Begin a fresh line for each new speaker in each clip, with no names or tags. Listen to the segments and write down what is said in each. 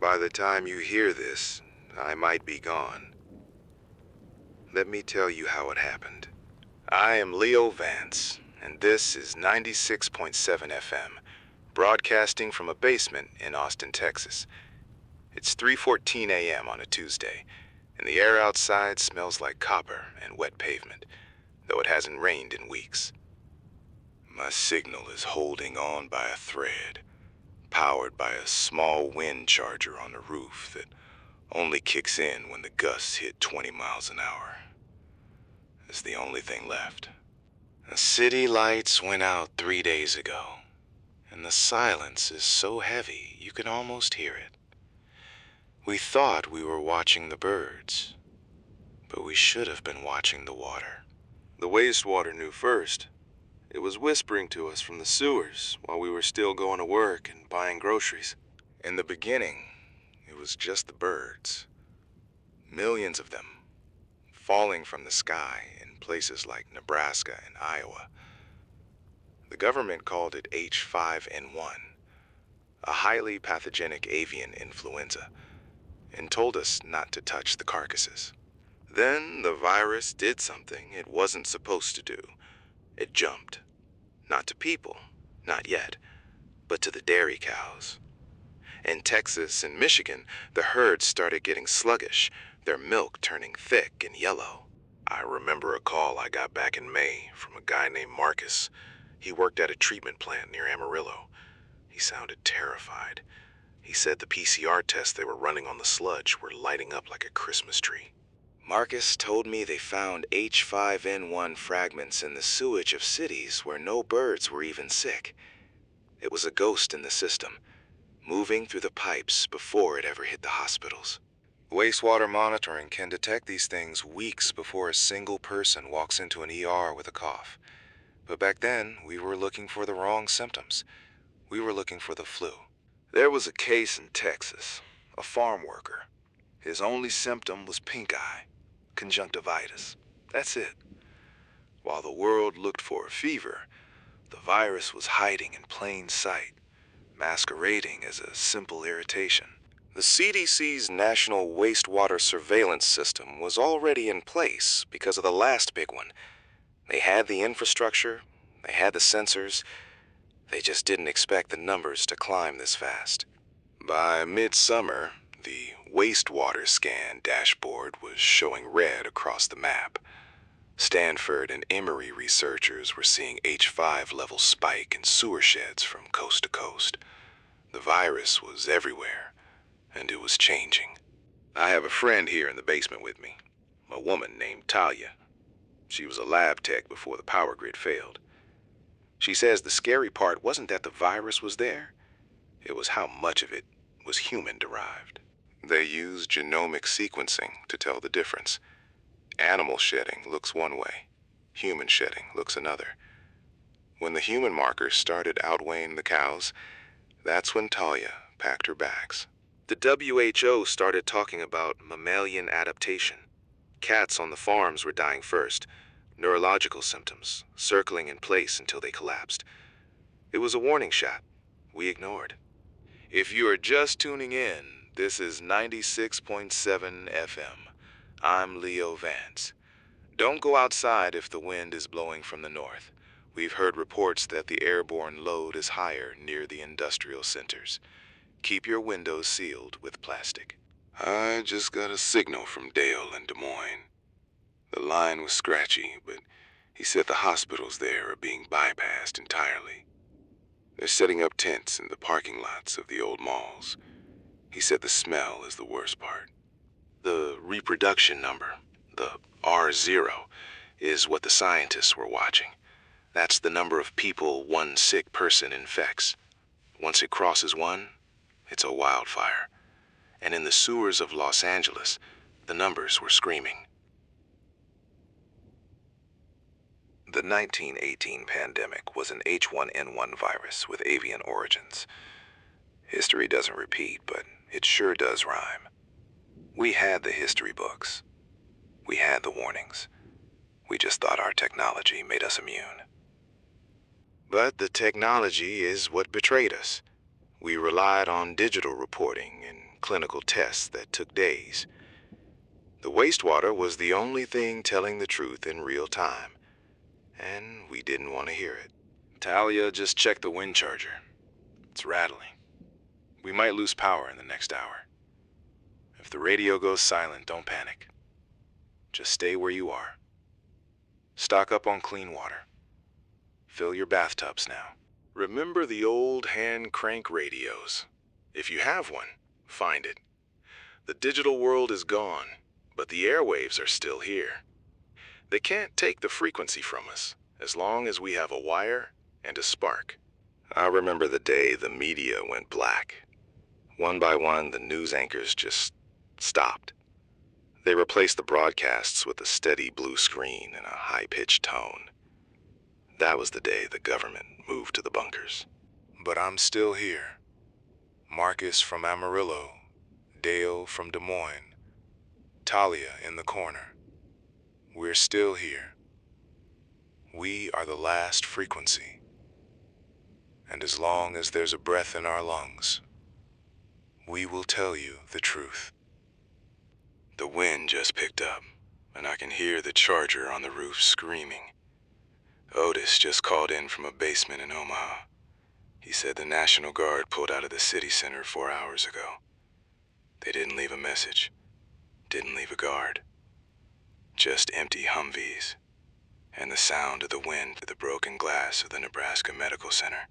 By the time you hear this, I might be gone. Let me tell you how it happened. I am Leo Vance, and this is 96.7 FM, broadcasting from a basement in Austin, Texas. It's 3:14 a.m. on a Tuesday, and the air outside smells like copper and wet pavement, though it hasn't rained in weeks. My signal is holding on by a thread, powered by a small wind charger on the roof that only kicks in when the gusts hit 20 miles an hour. It's the only thing left. The city lights went out 3 days ago, and the silence is so heavy you can almost hear it. We thought we were watching the birds, but we should have been watching the water. The wastewater knew first. It was whispering to us from the sewers while we were still going to work and buying groceries. In the beginning, it was just the birds. Millions of them, falling from the sky in places like Nebraska and Iowa. The government called it H5N1, a highly pathogenic avian influenza, and told us not to touch the carcasses. Then the virus did something it wasn't supposed to do. It jumped. Not to people, not yet, but to the dairy cows. In Texas and Michigan, the herds started getting sluggish, their milk turning thick and yellow. I remember a call I got back in May from a guy named Marcus. He worked at a treatment plant near Amarillo. He sounded terrified. He said the PCR tests they were running on the sludge were lighting up like a Christmas tree. Marcus told me they found H5N1 fragments in the sewage of cities where no birds were even sick. It was a ghost in the system, moving through the pipes before it ever hit the hospitals. Wastewater monitoring can detect these things weeks before a single person walks into an ER with a cough. But back then, we were looking for the wrong symptoms. We were looking for the flu. There was a case in Texas, a farm worker. His only symptom was pink eye, conjunctivitis. That's it. While the world looked for a fever, the virus was hiding in plain sight, masquerading as a simple irritation. The CDC's National Wastewater Surveillance System was already in place because of the last big one. They had the infrastructure, they had the sensors, they just didn't expect the numbers to climb this fast. By midsummer, the wastewater scan dashboard was showing red across the map. Stanford and Emory researchers were seeing H5 levels spike in sewer sheds from coast to coast. The virus was everywhere, and it was changing. I have a friend here in the basement with me, a woman named Talia. She was a lab tech before the power grid failed. She says the scary part wasn't that the virus was there, it was how much of it was human-derived. They use genomic sequencing to tell the difference. Animal shedding looks one way, human shedding looks another. When the human markers started outweighing the cows, that's when Talia packed her bags. The WHO started talking about mammalian adaptation. Cats on the farms were dying first, neurological symptoms circling in place until they collapsed. It was a warning shot we ignored. If you are just tuning in, this is 96.7 FM. I'm Leo Vance. Don't go outside if the wind is blowing from the north. We've heard reports that the airborne load is higher near the industrial centers. Keep your windows sealed with plastic. I just got a signal from Dale in Des Moines. The line was scratchy, but he said the hospitals there are being bypassed entirely. They're setting up tents in the parking lots of the old malls. He said the smell is the worst part. The reproduction number, the R0, is what the scientists were watching. That's the number of people one sick person infects. Once it crosses one, it's a wildfire. And in the sewers of Los Angeles, the numbers were screaming. The 1918 pandemic was an H5N1 virus with avian origins. History doesn't repeat, but it sure does rhyme. We had the history books. We had the warnings. We just thought our technology made us immune. But the technology is what betrayed us. We relied on digital reporting and clinical tests that took days. The wastewater was the only thing telling the truth in real time, and we didn't want to hear it. Talia, just check the wind charger. It's rattling. We might lose power in the next hour. If the radio goes silent, don't panic. Just stay where you are. Stock up on clean water. Fill your bathtubs now. Remember the old hand crank radios. If you have one, find it. The digital world is gone, but the airwaves are still here. They can't take the frequency from us, as long as we have a wire and a spark. I remember the day the media went black. One by one, the news anchors just stopped. They replaced the broadcasts with a steady blue screen and a high-pitched tone. That was the day the government moved to the bunkers. But I'm still here. Marcus from Amarillo, Dale from Des Moines, Talia in the corner. We're still here. We are the last frequency. And as long as there's a breath in our lungs, we will tell you the truth. The wind just picked up, and I can hear the charger on the roof screaming. Otis just called in from a basement in Omaha. He said the National Guard pulled out of the city center 4 hours ago. They didn't leave a message, didn't leave a guard. Just empty Humvees, and the sound of the wind through the broken glass of the Nebraska Medical Center.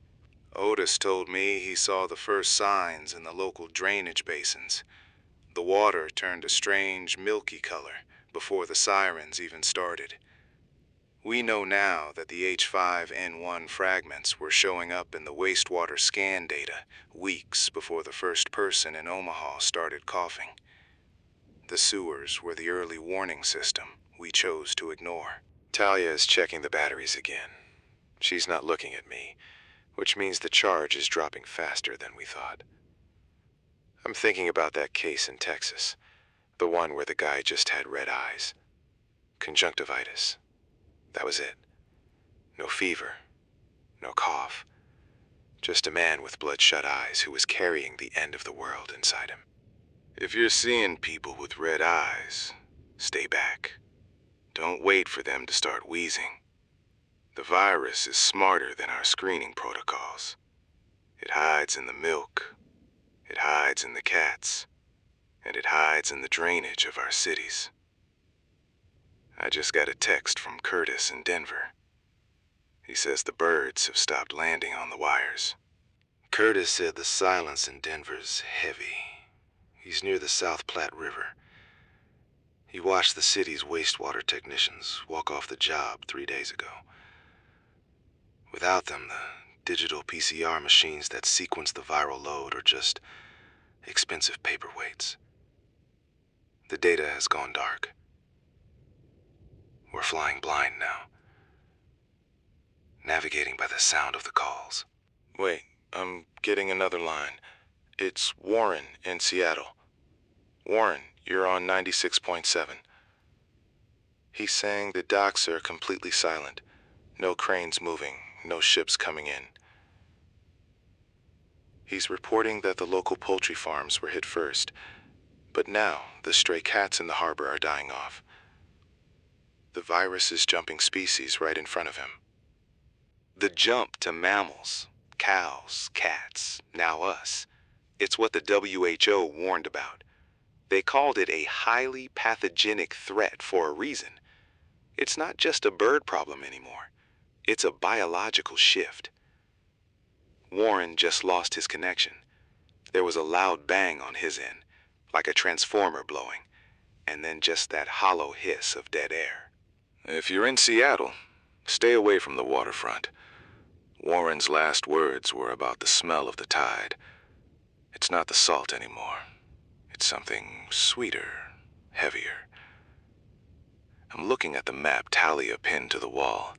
Otis told me he saw the first signs in the local drainage basins. The water turned a strange, milky color before the sirens even started. We know now that the H5N1 fragments were showing up in the wastewater scan data weeks before the first person in Omaha started coughing. The sewers were the early warning system we chose to ignore. Talia is checking the batteries again. She's not looking at me, which means the charge is dropping faster than we thought. I'm thinking about that case in Texas, the one where the guy just had red eyes. Conjunctivitis. That was it. No fever, no cough. Just a man with bloodshot eyes who was carrying the end of the world inside him. If you're seeing people with red eyes, stay back. Don't wait for them to start wheezing. The virus is smarter than our screening protocols. It hides in the milk, it hides in the cats, and it hides in the drainage of our cities. I just got a text from Curtis in Denver. He says the birds have stopped landing on the wires. Curtis said the silence in Denver's heavy. He's near the South Platte River. He watched the city's wastewater technicians walk off the job 3 days ago. Without them, the digital PCR machines that sequence the viral load are just expensive paperweights. The data has gone dark. We're flying blind now, navigating by the sound of the calls. Wait, I'm getting another line. It's Warren in Seattle. Warren, you're on 96.7. He's saying the docks are completely silent. No cranes moving, no ships coming in. He's reporting that the local poultry farms were hit first, but now the stray cats in the harbor are dying off. The virus is jumping species right in front of him. The jump to mammals, cows, cats, now us. It's what the WHO warned about. They called it a highly pathogenic threat for a reason. It's not just a bird problem anymore. It's a biological shift. Warren just lost his connection. There was a loud bang on his end, like a transformer blowing, and then just that hollow hiss of dead air. If you're in Seattle, stay away from the waterfront. Warren's last words were about the smell of the tide. It's not the salt anymore. It's something sweeter, heavier. I'm looking at the map Talia pinned to the wall.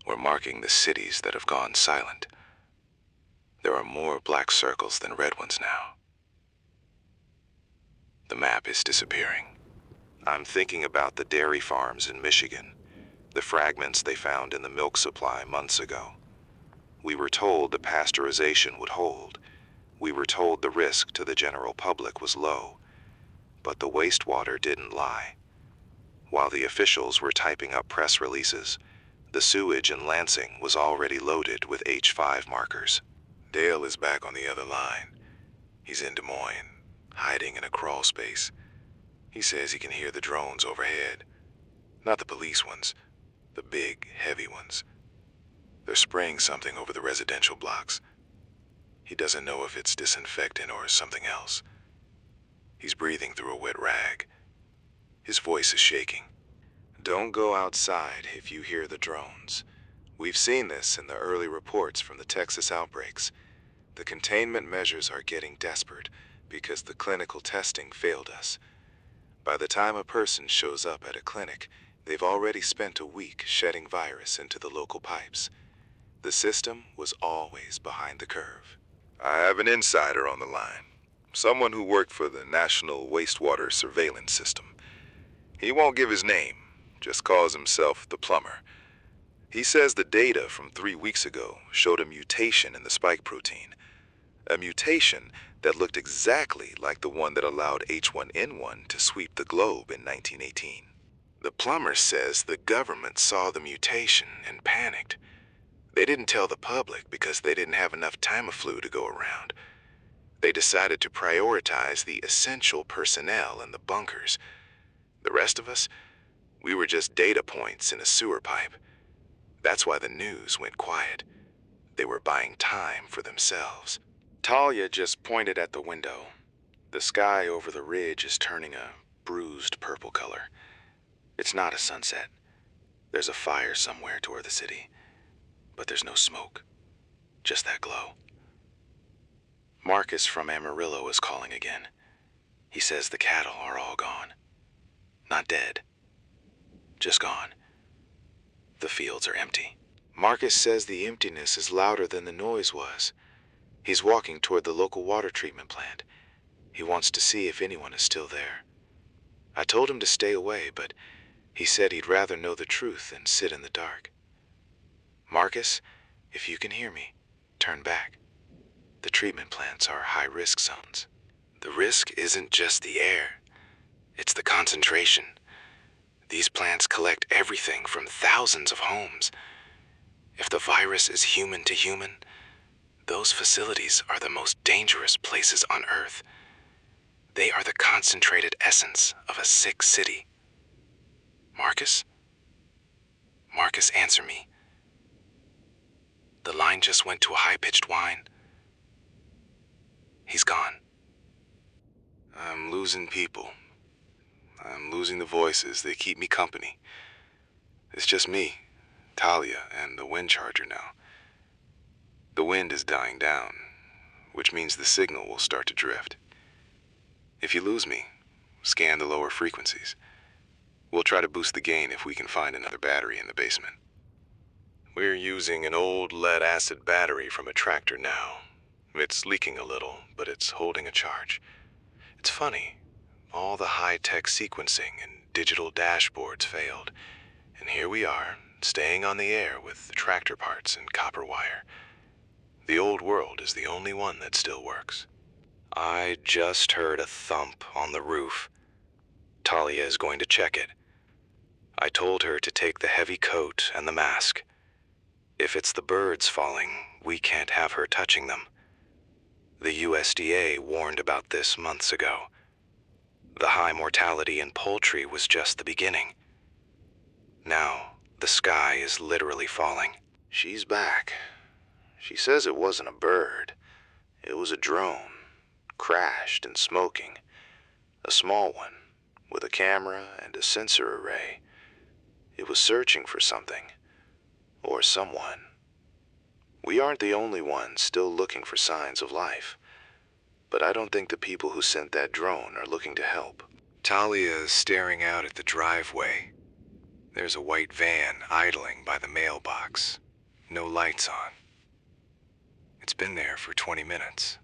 We're marking the cities that have gone silent. There are more black circles than red ones now. The map is disappearing. I'm thinking about the dairy farms in Michigan, the fragments they found in the milk supply months ago. We were told the pasteurization would hold. We were told the risk to the general public was low, but the wastewater didn't lie. While the officials were typing up press releases, the sewage in Lansing was already loaded with H5 markers. Dale is back on the other line. He's in Des Moines, hiding in a crawl space. He says he can hear the drones overhead. Not the police ones, the big, heavy ones. They're spraying something over the residential blocks. He doesn't know if it's disinfectant or something else. He's breathing through a wet rag. His voice is shaking. Don't go outside if you hear the drones. We've seen this in the early reports from the Texas outbreaks. The containment measures are getting desperate because the clinical testing failed us. By the time a person shows up at a clinic, they've already spent a week shedding virus into the local pipes. The system was always behind the curve. I have an insider on the line. Someone who worked for the National Wastewater Surveillance System. He won't give his name, just calls himself the plumber. He says the data from 3 weeks ago showed a mutation in the spike protein. A mutation that looked exactly like the one that allowed H5N1 to sweep the globe in 1918. The plumber says the government saw the mutation and panicked. They didn't tell the public because they didn't have enough Tamiflu to go around. They decided to prioritize the essential personnel in the bunkers. The rest of us, we were just data points in a sewer pipe. That's why the news went quiet. They were buying time for themselves. Talia just pointed at the window. The sky over the ridge is turning a bruised purple color. It's not a sunset. There's a fire somewhere toward the city, but there's no smoke, just that glow. Marcus from Amarillo is calling again. He says the cattle are all gone. Not dead, just gone. The fields are empty. Marcus says the emptiness is louder than the noise was. He's walking toward the local water treatment plant. He wants to see if anyone is still there. I told him to stay away, but he said he'd rather know the truth than sit in the dark. Marcus, if you can hear me, turn back. The treatment plants are high-risk zones. The risk isn't just the air. It's the concentration. These plants collect everything from thousands of homes. If the virus is human to human, those facilities are the most dangerous places on Earth. They are the concentrated essence of a sick city. Marcus? Marcus, answer me. The line just went to a high-pitched whine. He's gone. I'm losing people. I'm losing the voices that keep me company. It's just me, Talia, and the wind charger now. The wind is dying down, which means the signal will start to drift. If you lose me, scan the lower frequencies. We'll try to boost the gain if we can find another battery in the basement. We're using an old lead-acid battery from a tractor now. It's leaking a little, but it's holding a charge. It's funny. All the high-tech sequencing and digital dashboards failed. And here we are, staying on the air with tractor parts and copper wire. The old world is the only one that still works. I just heard a thump on the roof. Talia is going to check it. I told her to take the heavy coat and the mask. If it's the birds falling, we can't have her touching them. The USDA warned about this months ago. The high mortality in poultry was just the beginning. Now, the sky is literally falling. She's back. She says it wasn't a bird. It was a drone, crashed and smoking. A small one, with a camera and a sensor array. It was searching for something, or someone. We aren't the only ones still looking for signs of life. But I don't think the people who sent that drone are looking to help. Talia is staring out at the driveway. There's a white van idling by the mailbox. No lights on. It's been there for 20 minutes.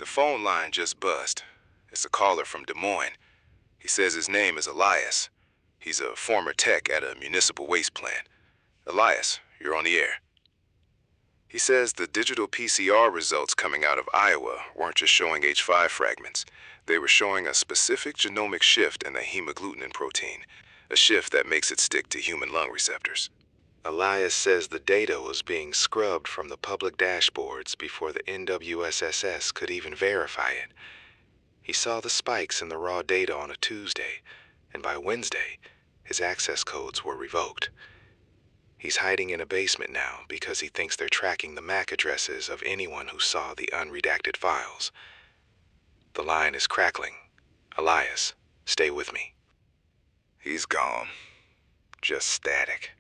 The phone line just bust. It's a caller from Des Moines. He says his name is Elias. He's a former tech at a municipal waste plant. Elias, you're on the air. He says the digital PCR results coming out of Iowa weren't just showing H5 fragments. They were showing a specific genomic shift in the hemagglutinin protein, a shift that makes it stick to human lung receptors. Elias says the data was being scrubbed from the public dashboards before the NWSSS could even verify it. He saw the spikes in the raw data on a Tuesday, and by Wednesday, his access codes were revoked. He's hiding in a basement now because he thinks they're tracking the MAC addresses of anyone who saw the unredacted files. The line is crackling. Elias, stay with me. He's gone. Just static.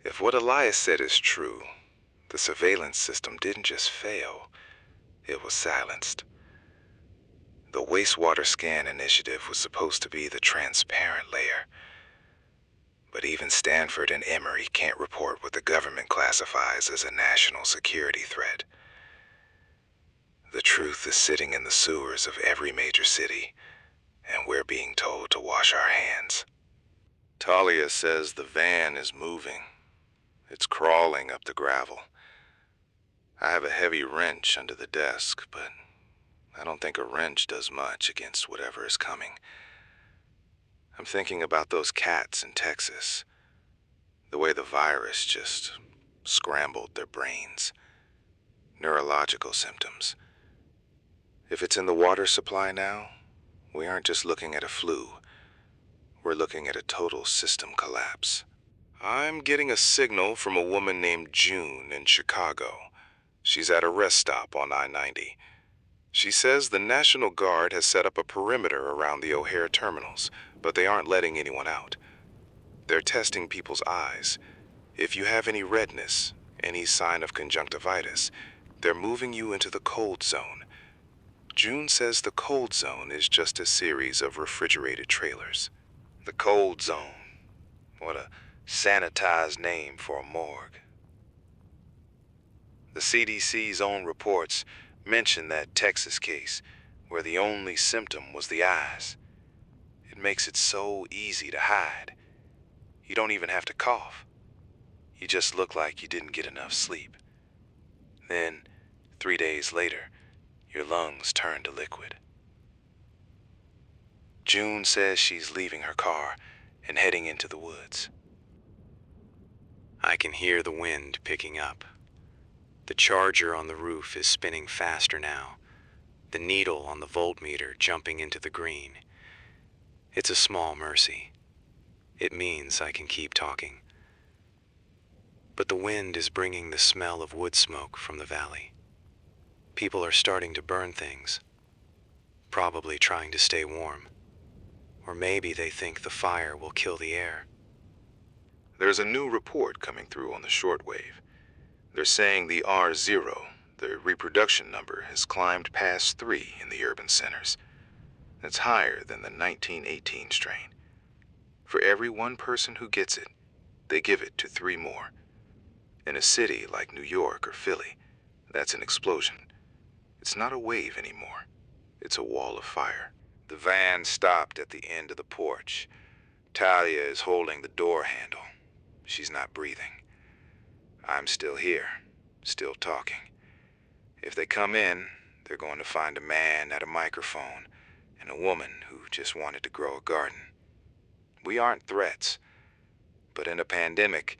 If what Elias said is true, the surveillance system didn't just fail, it was silenced. The Wastewater Scan Initiative was supposed to be the transparent layer. But even Stanford and Emory can't report what the government classifies as a national security threat. The truth is sitting in the sewers of every major city, and we're being told to wash our hands. Talia says the van is moving. It's crawling up the gravel. I have a heavy wrench under the desk, but I don't think a wrench does much against whatever is coming. I'm thinking about those cats in Texas. The way the virus just scrambled their brains. Neurological symptoms. If it's in the water supply now, we aren't just looking at a flu. We're looking at a total system collapse. I'm getting a signal from a woman named June in Chicago. She's at a rest stop on I-90. She says the National Guard has set up a perimeter around the O'Hare terminals, but they aren't letting anyone out. They're testing people's eyes. If you have any redness, any sign of conjunctivitis, they're moving you into the cold zone. June says the cold zone is just a series of refrigerated trailers. The cold zone. What a sanitized name for a morgue. The CDC's own reports mention that Texas case where the only symptom was the eyes. It makes it so easy to hide. You don't even have to cough. You just look like you didn't get enough sleep. Then, 3 days later, your lungs turn to liquid. June says she's leaving her car and heading into the woods. I can hear the wind picking up. The charger on the roof is spinning faster now, the needle on the voltmeter jumping into the green. It's a small mercy. It means I can keep talking. But the wind is bringing the smell of wood smoke from the valley. People are starting to burn things, probably trying to stay warm. Or maybe they think the fire will kill the air. There's a new report coming through on the shortwave. They're saying the R0, the reproduction number, has climbed past 3 in the urban centers. That's higher than the 1918 strain. For every one person who gets it, they give it to 3 more. In a city like New York or Philly, that's an explosion. It's not a wave anymore. It's a wall of fire. The van stopped at the end of the porch. Talia is holding the door handle. She's not breathing. I'm still here, still talking. If they come in, they're going to find a man at a microphone and a woman who just wanted to grow a garden. We aren't threats, but in a pandemic,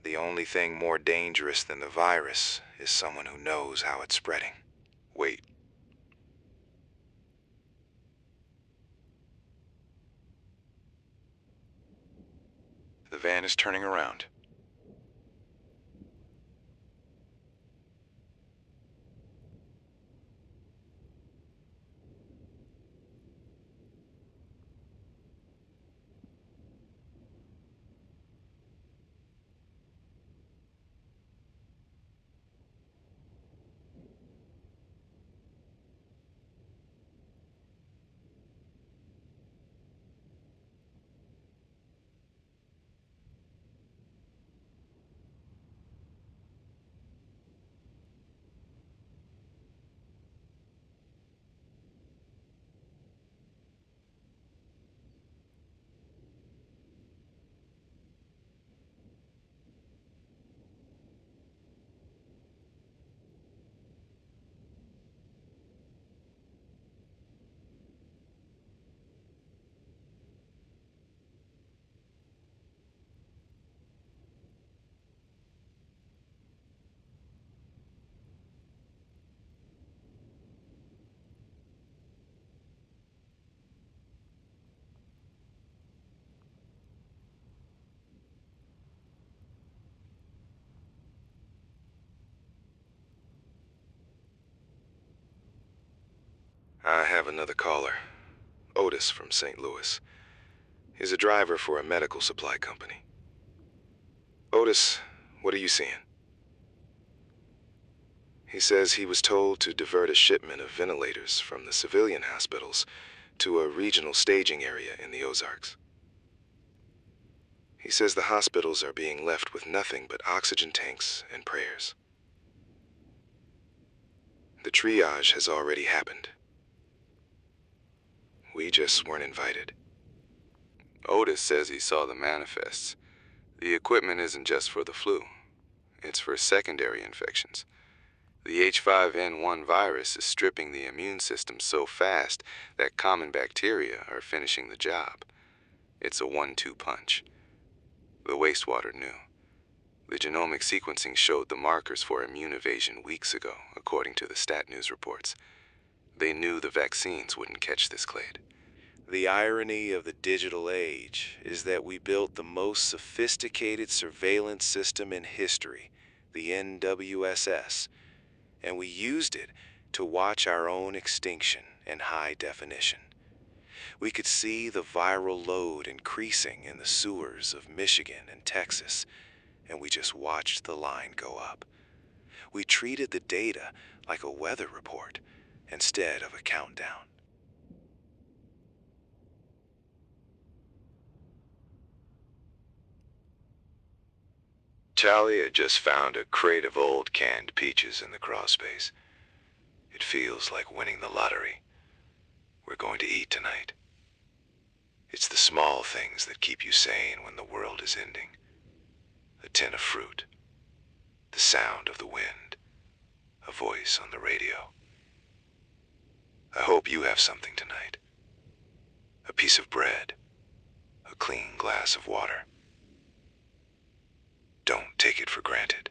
the only thing more dangerous than the virus is someone who knows how it's spreading. Wait. The van is turning around. have another caller. Otis from St. Louis. He's a driver for a medical supply company. Otis, what are you seeing? He says he was told to divert a shipment of ventilators from the civilian hospitals to a regional staging area in the Ozarks. He says the hospitals are being left with nothing but oxygen tanks and prayers. The triage has already happened. We just weren't invited. Otis says he saw the manifests. The equipment isn't just for the flu. It's for secondary infections. The H5N1 virus is stripping the immune system so fast that common bacteria are finishing the job. It's a 1-2 punch. The wastewater knew. The genomic sequencing showed the markers for immune evasion weeks ago, according to the Stat News reports. They knew the vaccines wouldn't catch this clade. The irony of the digital age is that we built the most sophisticated surveillance system in history, the NWSS, and we used it to watch our own extinction in high definition. We could see the viral load increasing in the sewers of Michigan and Texas, and we just watched the line go up. We treated the data like a weather report instead of a countdown. Charlie had just found a crate of old canned peaches in the crawlspace. It feels like winning the lottery. We're going to eat tonight. It's the small things that keep you sane when the world is ending. A tin of fruit, the sound of the wind, a voice on the radio. I hope you have something tonight. A piece of bread, a clean glass of water. Don't take it for granted.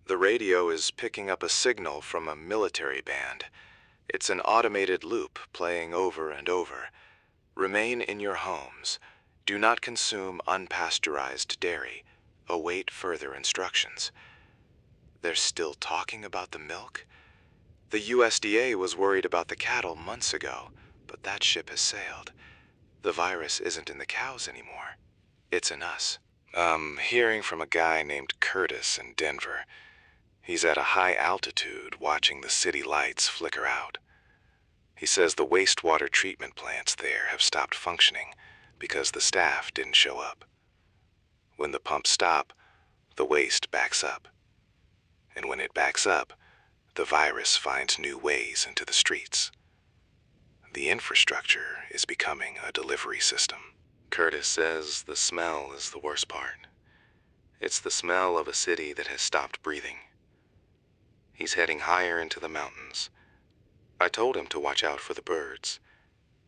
The radio is picking up a signal from a military band. It's an automated loop playing over and over. Remain in your homes. Do not consume unpasteurized dairy. Await further instructions. They're still talking about the milk? The USDA was worried about the cattle months ago, but that ship has sailed. The virus isn't in the cows anymore. It's in us. I'm hearing from a guy named Curtis in Denver. He's at a high altitude watching the city lights flicker out. He says the wastewater treatment plants there have stopped functioning because the staff didn't show up. When the pumps stop, the waste backs up. And when it backs up, the virus finds new ways into the streets. The infrastructure is becoming a delivery system. Curtis says the smell is the worst part. It's the smell of a city that has stopped breathing. He's heading higher into the mountains. I told him to watch out for the birds.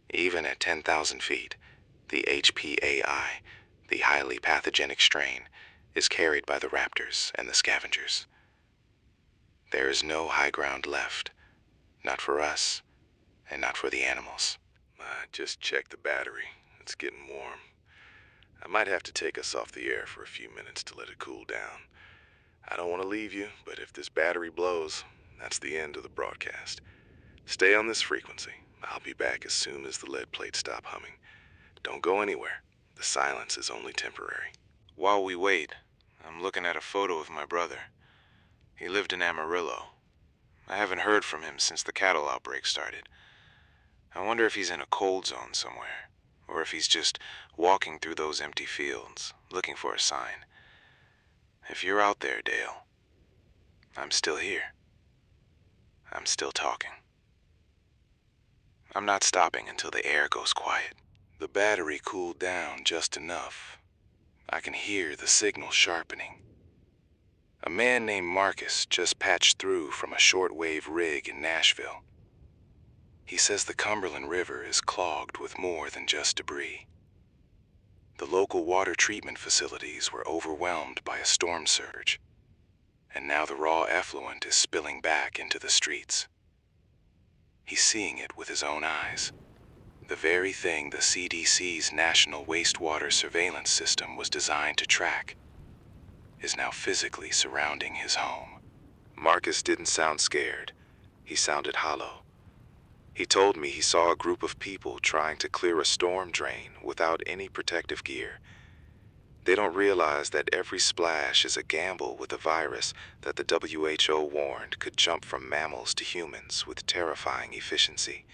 Even at 10,000 feet, the HPAI, the highly pathogenic strain, is carried by the raptors and the scavengers. There is no high ground left, not for us, and not for the animals. I just checked the battery. It's getting warm. I might have to take us off the air for a few minutes to let it cool down. I don't want to leave you, but if this battery blows, that's the end of the broadcast. Stay on this frequency. I'll be back as soon as the lead plates stop humming. Don't go anywhere. The silence is only temporary. While we wait, I'm looking at a photo of my brother. He lived in Amarillo. I haven't heard from him since the cattle outbreak started. I wonder if he's in a cold zone somewhere, or if he's just walking through those empty fields, looking for a sign. If you're out there, Dale, I'm still here. I'm still talking. I'm not stopping until the air goes quiet. The battery cooled down just enough. I can hear the signal sharpening. A man named Marcus just patched through from a shortwave rig in Nashville. He says the Cumberland River is clogged with more than just debris. The local water treatment facilities were overwhelmed by a storm surge, and now the raw effluent is spilling back into the streets. He's seeing it with his own eyes. The very thing the CDC's National Wastewater Surveillance System was designed to track is now physically surrounding his home. Marcus didn't sound scared. He sounded hollow. He told me he saw a group of people trying to clear a storm drain without any protective gear. They don't realize that every splash is a gamble with a virus that the WHO warned could jump from mammals to humans with terrifying efficiency.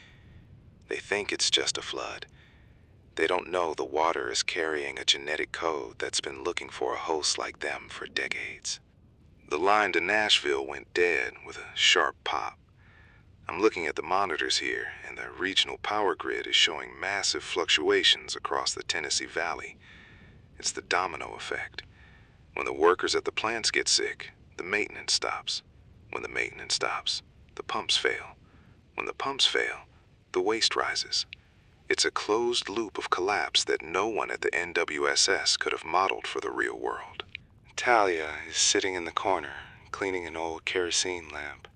They think it's just a flood. They don't know the water is carrying a genetic code that's been looking for a host like them for decades. The line to Nashville went dead with a sharp pop. I'm looking at the monitors here, and the regional power grid is showing massive fluctuations across the Tennessee Valley. It's the domino effect. When the workers at the plants get sick, the maintenance stops. When the maintenance stops, the pumps fail. When the pumps fail, the waste rises. It's a closed loop of collapse that no one at the NWSS could have modeled for the real world. Talia is sitting in the corner, cleaning an old kerosene lamp.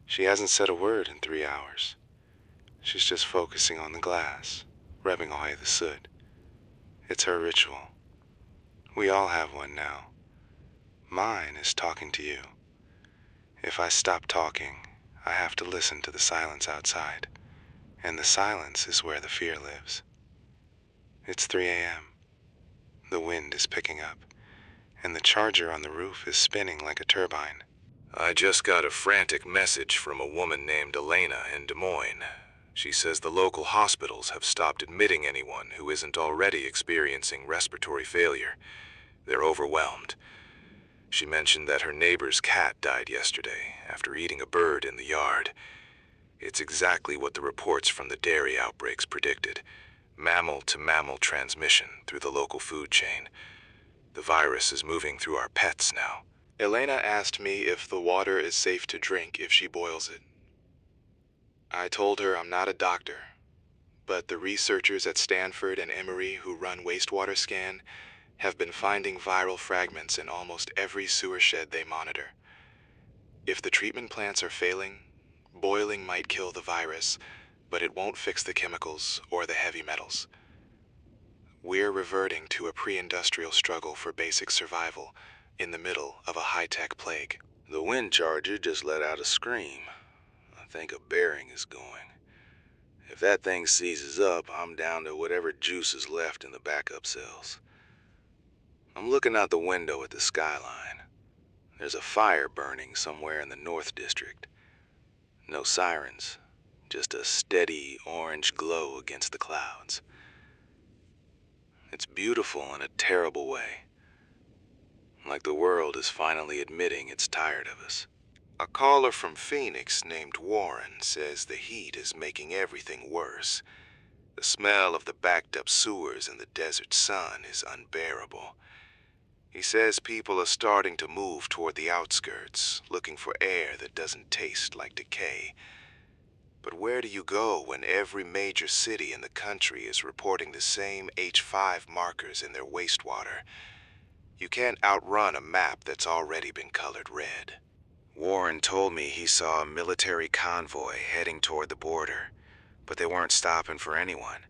She hasn't said a word in 3 hours. She's just focusing on the glass, rubbing away the soot. It's her ritual. We all have one now. Mine is talking to you. If I stop talking, I have to listen to the silence outside. And the silence is where the fear lives. It's 3 a.m. The wind is picking up, and the charger on the roof is spinning like a turbine. I just got a frantic message from a woman named Elena in Des Moines. She says the local hospitals have stopped admitting anyone who isn't already experiencing respiratory failure. They're overwhelmed. She mentioned that her neighbor's cat died yesterday after eating a bird in the yard. It's exactly what the reports from the dairy outbreaks predicted. Mammal-to-mammal transmission through the local food chain. The virus is moving through our pets now. Elena asked me if the water is safe to drink if she boils it. I told her I'm not a doctor, but the researchers at Stanford and Emory who run Wastewater Scan have been finding viral fragments in almost every sewer shed they monitor. If the treatment plants are failing, boiling might kill the virus, but it won't fix the chemicals or the heavy metals. We're reverting to a pre-industrial struggle for basic survival in the middle of a high-tech plague. The wind charger just let out a scream. I think a bearing is going. If that thing seizes up, I'm down to whatever juice is left in the backup cells. I'm looking out the window at the skyline. There's a fire burning somewhere in the North District. No sirens, just a steady orange glow against the clouds. It's beautiful in a terrible way. Like the world is finally admitting it's tired of us. A caller from Phoenix named Warren says the heat is making everything worse. The smell of the backed up sewers in the desert sun is unbearable. He says people are starting to move toward the outskirts, looking for air that doesn't taste like decay. But where do you go when every major city in the country is reporting the same H5 markers in their wastewater? You can't outrun a map that's already been colored red. Warren told me he saw a military convoy heading toward the border, but they weren't stopping for anyone.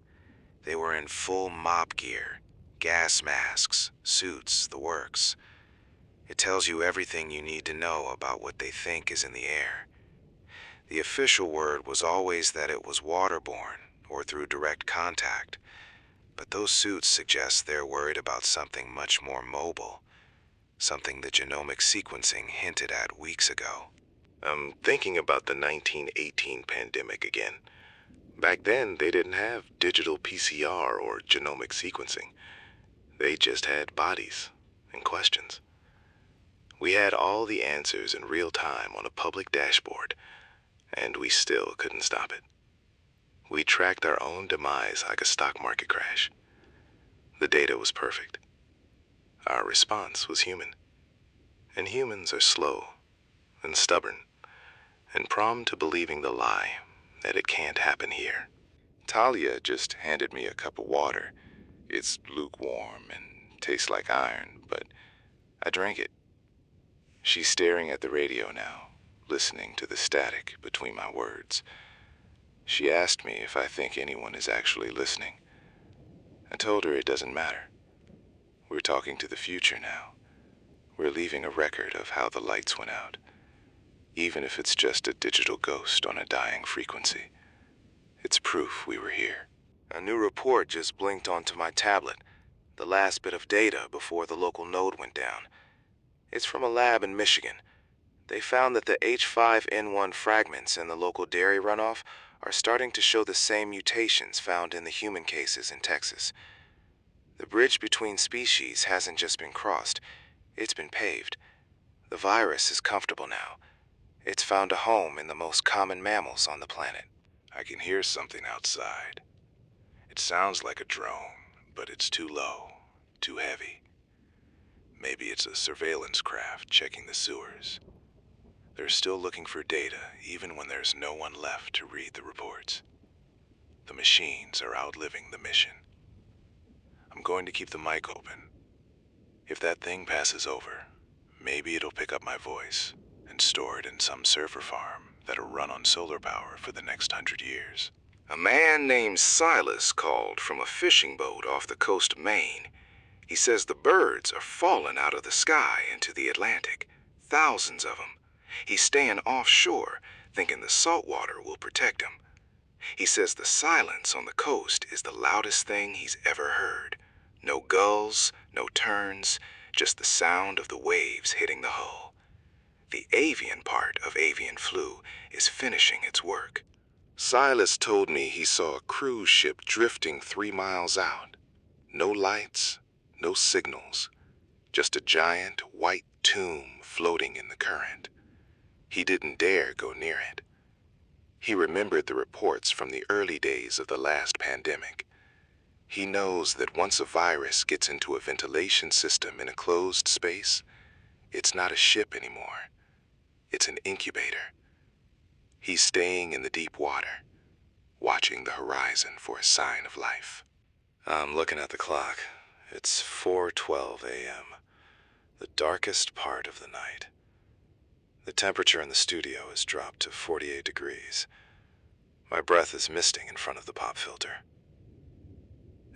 They were in full mop gear, gas masks, suits, the works. It tells you everything you need to know about what they think is in the air. The official word was always that it was waterborne or through direct contact, but those suits suggest they're worried about something much more mobile, something the genomic sequencing hinted at weeks ago. I'm thinking about the 1918 pandemic again. Back then, they didn't have digital PCR or genomic sequencing. They just had bodies and questions. We had all the answers in real time on a public dashboard, and we still couldn't stop it. We tracked our own demise like a stock market crash. The data was perfect. Our response was human. And humans are slow and stubborn and prone to believing the lie that it can't happen here. Talia just handed me a cup of water. It's lukewarm and tastes like iron, but I drank it. She's staring at the radio now, listening to the static between my words. She asked me if I think anyone is actually listening. I told her it doesn't matter. We're talking to the future now. We're leaving a record of how the lights went out, even if it's just a digital ghost on a dying frequency. It's proof we were here. A new report just blinked onto my tablet, the last bit of data before the local node went down. It's from a lab in Michigan. They found that the H5N1 fragments in the local dairy runoff are starting to show the same mutations found in the human cases in Texas. The bridge between species hasn't just been crossed, it's been paved. The virus is comfortable now. It's found a home in the most common mammals on the planet. I can hear something outside. It sounds like a drone, but it's too low, too heavy. Maybe it's a surveillance craft checking the sewers. They're still looking for data, even when there's no one left to read the reports. The machines are outliving the mission. I'm going to keep the mic open. If that thing passes over, maybe it'll pick up my voice and store it in some server farm that'll run on solar power for the next 100 years. A man named Silas called from a fishing boat off the coast of Maine. He says the birds are falling out of the sky into the Atlantic, thousands of them. He's staying offshore, thinking the salt water will protect him. He says the silence on the coast is the loudest thing he's ever heard. No gulls, no terns, just the sound of the waves hitting the hull. The avian part of avian flu is finishing its work. Silas told me he saw a cruise ship drifting 3 miles out. No lights, no signals, just a giant white tomb floating in the current. He didn't dare go near it. He remembered the reports from the early days of the last pandemic. He knows that once a virus gets into a ventilation system in a closed space, it's not a ship anymore. It's an incubator. He's staying in the deep water, watching the horizon for a sign of life. I'm looking at the clock. It's 4:12 a.m., the darkest part of the night. The temperature in the studio has dropped to 48 degrees. My breath is misting in front of the pop filter.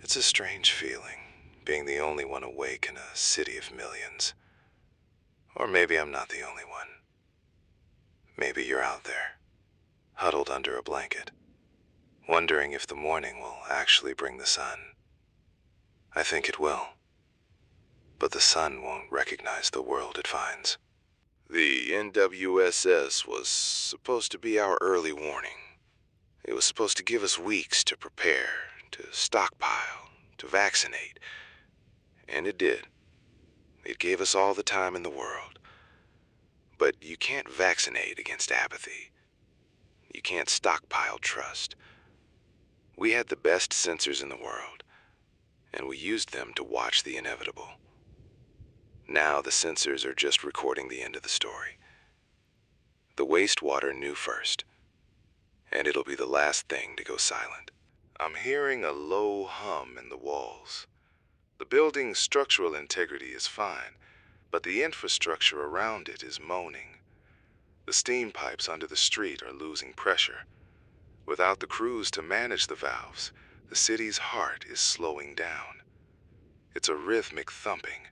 It's a strange feeling, being the only one awake in a city of millions. Or maybe I'm not the only one. Maybe you're out there, huddled under a blanket, wondering if the morning will actually bring the sun. I think it will, but the sun won't recognize the world it finds. The NWSS was supposed to be our early warning. It was supposed to give us weeks to prepare, to stockpile, to vaccinate. And it did. It gave us all the time in the world. But you can't vaccinate against apathy. You can't stockpile trust. We had the best sensors in the world, and we used them to watch the inevitable. Now the sensors are just recording the end of the story. The wastewater knew first, and it'll be the last thing to go silent. I'm hearing a low hum in the walls. The building's structural integrity is fine, but the infrastructure around it is moaning. The steam pipes under the street are losing pressure. Without the crews to manage the valves, the city's heart is slowing down. It's a rhythmic thumping,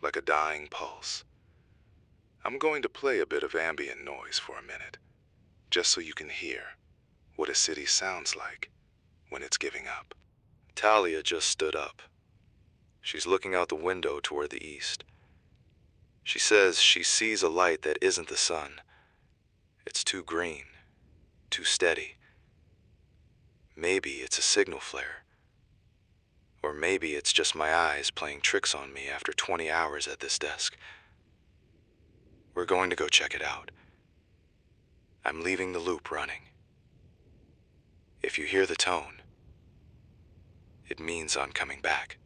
like a dying pulse. I'm going to play a bit of ambient noise for a minute, just so you can hear what a city sounds like when it's giving up.
Talia just stood up. She's looking out the window toward the east. She says she sees a light that isn't the sun. It's too green, too steady. Maybe it's a signal flare. Or maybe it's just my eyes playing tricks on me after 20 hours at this desk. We're going to go check it out. I'm leaving the loop running. If you hear the tone, it means I'm coming back.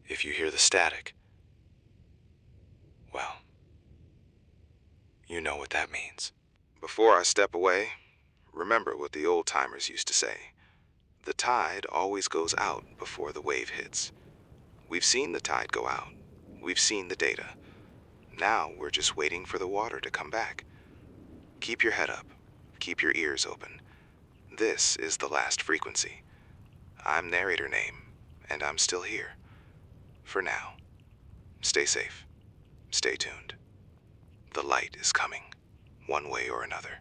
If you hear the static, well, you know what that means.
Before I step away, remember what the old-timers used to say. The tide always goes out before the wave hits. We've seen the tide go out. We've seen the data. Now we're just waiting for the water to come back. Keep your head up. Keep your ears open. This is the last frequency. I'm Narrator Name, and I'm still here. For now. Stay safe. Stay tuned. The light is coming, one way or another.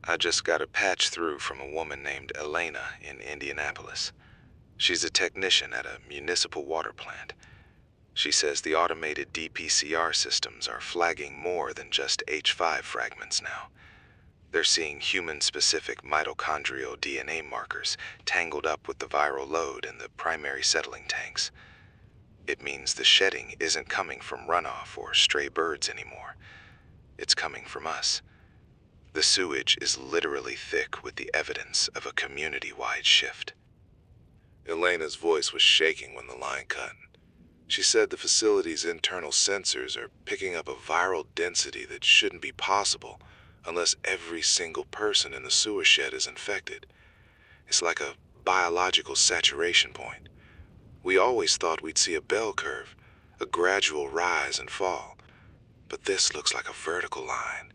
I just got a patch through from a woman named Elena in Indianapolis. She's a technician at a municipal water plant. She says the automated DPCR systems are flagging more than just H5 fragments now. They're seeing human-specific mitochondrial DNA markers tangled up with the viral load in the primary settling tanks. It means the shedding isn't coming from runoff or stray birds anymore. It's coming from us. The sewage is literally thick with the evidence of a community-wide shift. Elena's voice was shaking when the line cut. She said the facility's internal sensors are picking up a viral density that shouldn't be possible unless every single person in the sewer shed is infected. It's like a biological saturation point. We always thought we'd see a bell curve, a gradual rise and fall. But this looks like a vertical line.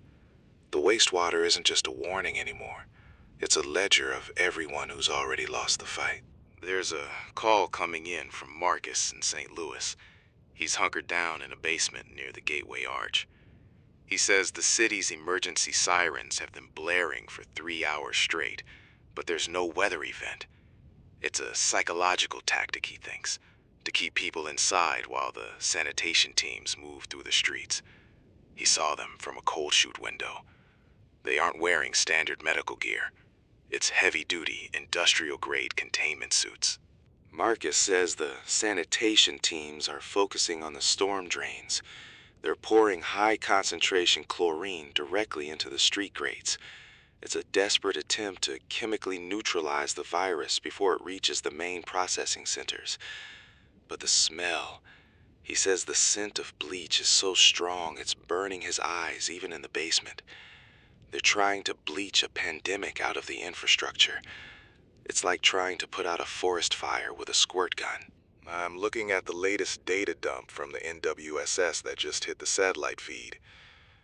The wastewater isn't just a warning anymore. It's a ledger of everyone who's already lost the fight. There's a call coming in from Marcus in St. Louis. He's hunkered down in a basement near the Gateway Arch. He says the city's emergency sirens have been blaring for 3 hours straight, but there's no weather event. It's a psychological tactic, he thinks, to keep people inside while the sanitation teams move through the streets. He saw them from a cold chute window. They aren't wearing standard medical gear. It's heavy-duty, industrial-grade containment suits. Marcus says the sanitation teams are focusing on the storm drains. They're pouring high-concentration chlorine directly into the street grates. It's a desperate attempt to chemically neutralize the virus before it reaches the main processing centers. But the smell, he says the scent of bleach is so strong it's burning his eyes even in the basement. They're trying to bleach a pandemic out of the infrastructure. It's like trying to put out a forest fire with a squirt gun. I'm looking at the latest data dump from the NWSS that just hit the satellite feed.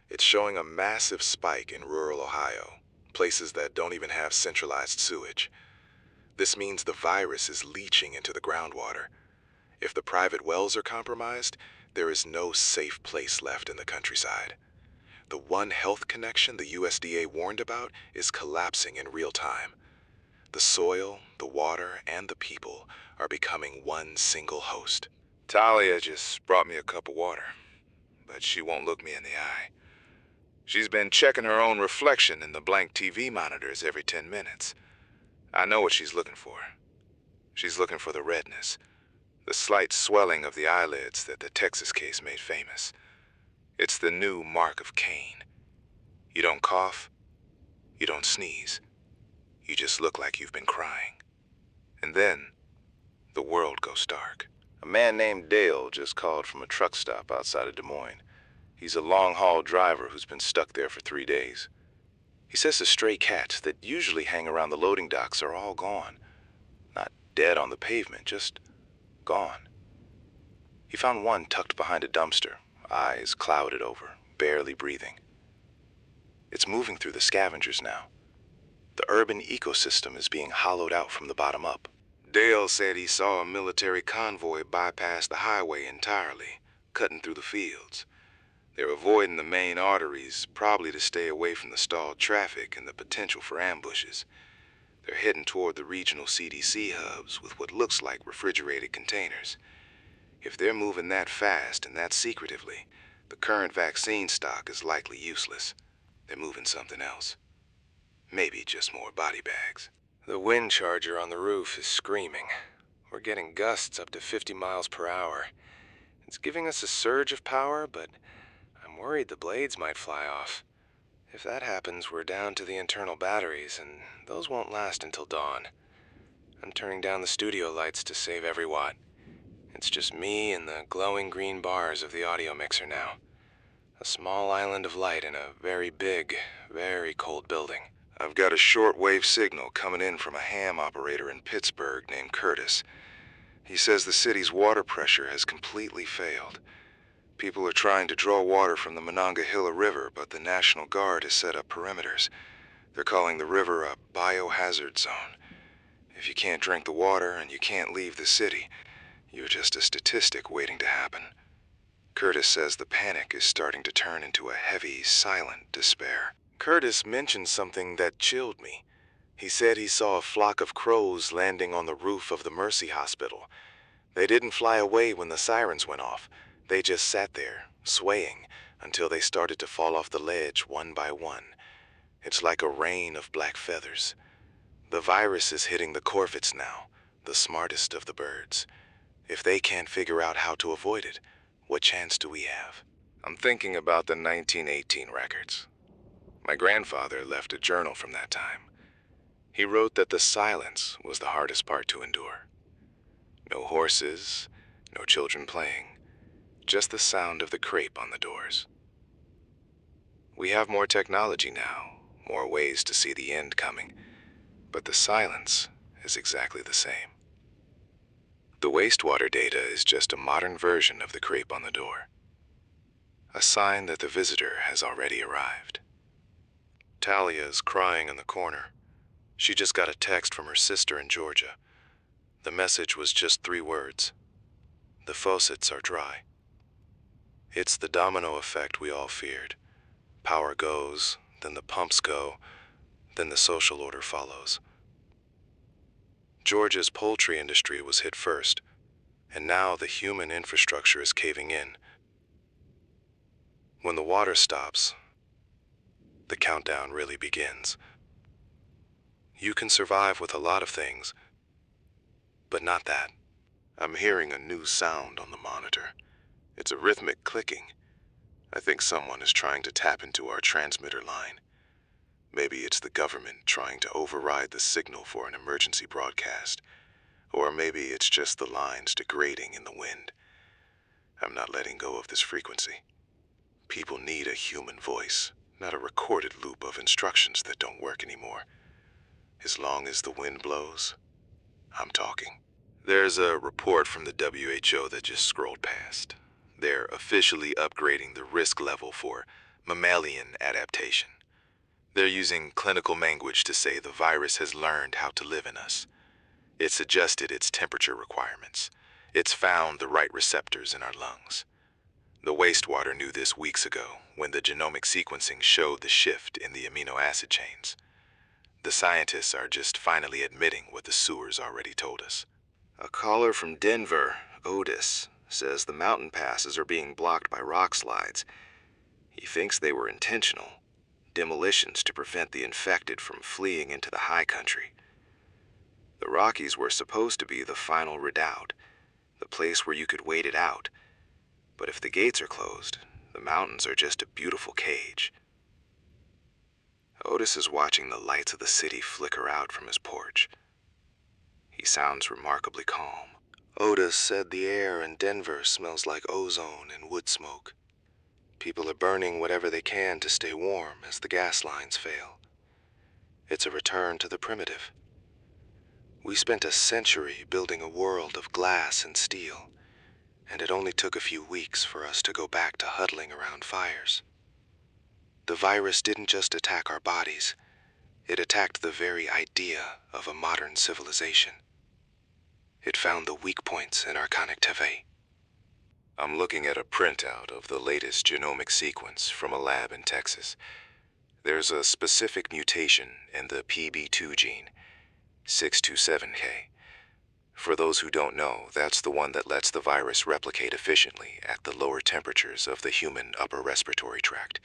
It's showing a massive spike in rural Ohio, places that don't even have centralized sewage. This means the virus is leaching into the groundwater. If the private wells are compromised, there is no safe place left in the countryside. The One Health connection the USDA warned about is collapsing in real time. The soil, the water, and the people are becoming one single host. Talia just brought me a cup of water, but she won't look me in the eye. She's been checking her own reflection in the blank TV monitors every 10 minutes. I know what she's looking for. She's looking for the redness, the slight swelling of the eyelids that the Texas case made famous. It's the new mark of Cain. You don't cough, you don't sneeze. You just look like you've been crying. And then, the world goes dark. A man named Dale just called from a truck stop outside of Des Moines. He's a long-haul driver who's been stuck there for 3 days. He says the stray cats that usually hang around the loading docks are all gone. Not dead on the pavement, just gone. He found one tucked behind a dumpster, eyes clouded over, barely breathing. It's moving through the scavengers now. The urban ecosystem is being hollowed out from the bottom up. Dale said he saw a military convoy bypass the highway entirely, cutting through the fields. They're avoiding the main arteries, probably to stay away from the stalled traffic and the potential for ambushes. They're heading toward the regional CDC hubs with what looks like refrigerated containers. If they're moving that fast and that secretively, the current vaccine stock is likely useless. They're moving something else. Maybe just more body bags. The wind charger on the roof is screaming. We're getting gusts up to 50 miles per hour. It's giving us a surge of power, but I'm worried the blades might fly off. If that happens, we're down to the internal batteries, and those won't last until dawn. I'm turning down the studio lights to save every watt. It's just me and the glowing green bars of the audio mixer now. A small island of light in a very big, very cold building. I've got a shortwave signal coming in from a ham operator in Pittsburgh named Curtis. He says the city's water pressure has completely failed. People are trying to draw water from the Monongahela River, but the National Guard has set up perimeters. They're calling the river a biohazard zone. If you can't drink the water and you can't leave the city, you're just a statistic waiting to happen. Curtis says the panic is starting to turn into a heavy, silent despair. Curtis mentioned something that chilled me. He said he saw a flock of crows landing on the roof of the Mercy Hospital. They didn't fly away when the sirens went off. They just sat there, swaying, until they started to fall off the ledge one by one. It's like a rain of black feathers. The virus is hitting the corvids now, the smartest of the birds. If they can't figure out how to avoid it, what chance do we have? I'm thinking about the 1918 records. My grandfather left a journal from that time. He wrote that the silence was the hardest part to endure. No horses, no children playing, just the sound of the crepe on the doors. We have more technology now, more ways to see the end coming, but the silence is exactly the same. The wastewater data is just a modern version of the crepe on the door, a sign that the visitor has already arrived. Talia is crying in the corner. She just got a text from her sister in Georgia. The message was just 3 words. The faucets are dry. It's the domino effect we all feared. Power goes, then the pumps go, then the social order follows. Georgia's poultry industry was hit first, and now the human infrastructure is caving in. When the water stops, the countdown really begins. You can survive with a lot of things, but not that. I'm hearing a new sound on the monitor. It's a rhythmic clicking. I think someone is trying to tap into our transmitter line. Maybe it's the government trying to override the signal for an emergency broadcast. Or maybe it's just the lines degrading in the wind. I'm not letting go of this frequency. People need a human voice, not a recorded loop of instructions that don't work anymore. As long as the wind blows, I'm talking. There's a report from the WHO that just scrolled past. They're officially upgrading the risk level for mammalian adaptation. They're using clinical language to say the virus has learned how to live in us. It's adjusted its temperature requirements. It's found the right receptors in our lungs. The wastewater knew this weeks ago when the genomic sequencing showed the shift in the amino acid chains. The scientists are just finally admitting what the sewers already told us. A caller from Denver, Otis, says the mountain passes are being blocked by rock slides. He thinks they were intentional, demolitions to prevent the infected from fleeing into the high country. The Rockies were supposed to be the final redoubt, the place where you could wait it out. But if the gates are closed, the mountains are just a beautiful cage. Otis is watching the lights of the city flicker out from his porch. He sounds remarkably calm. Otis said the air in Denver smells like ozone and wood smoke. People are burning whatever they can to stay warm as the gas lines fail. It's a return to the primitive. We spent a century building a world of glass and steel, and it only took a few weeks for us to go back to huddling around fires. The virus didn't just attack our bodies, it attacked the very idea of a modern civilization. It found the weak points in our connectivity. I'm looking at a printout of the latest genomic sequence from a lab in Texas. There's a specific mutation in the PB2 gene, 627K. For those who don't know, that's the one that lets the virus replicate efficiently at the lower temperatures of the human upper respiratory tract.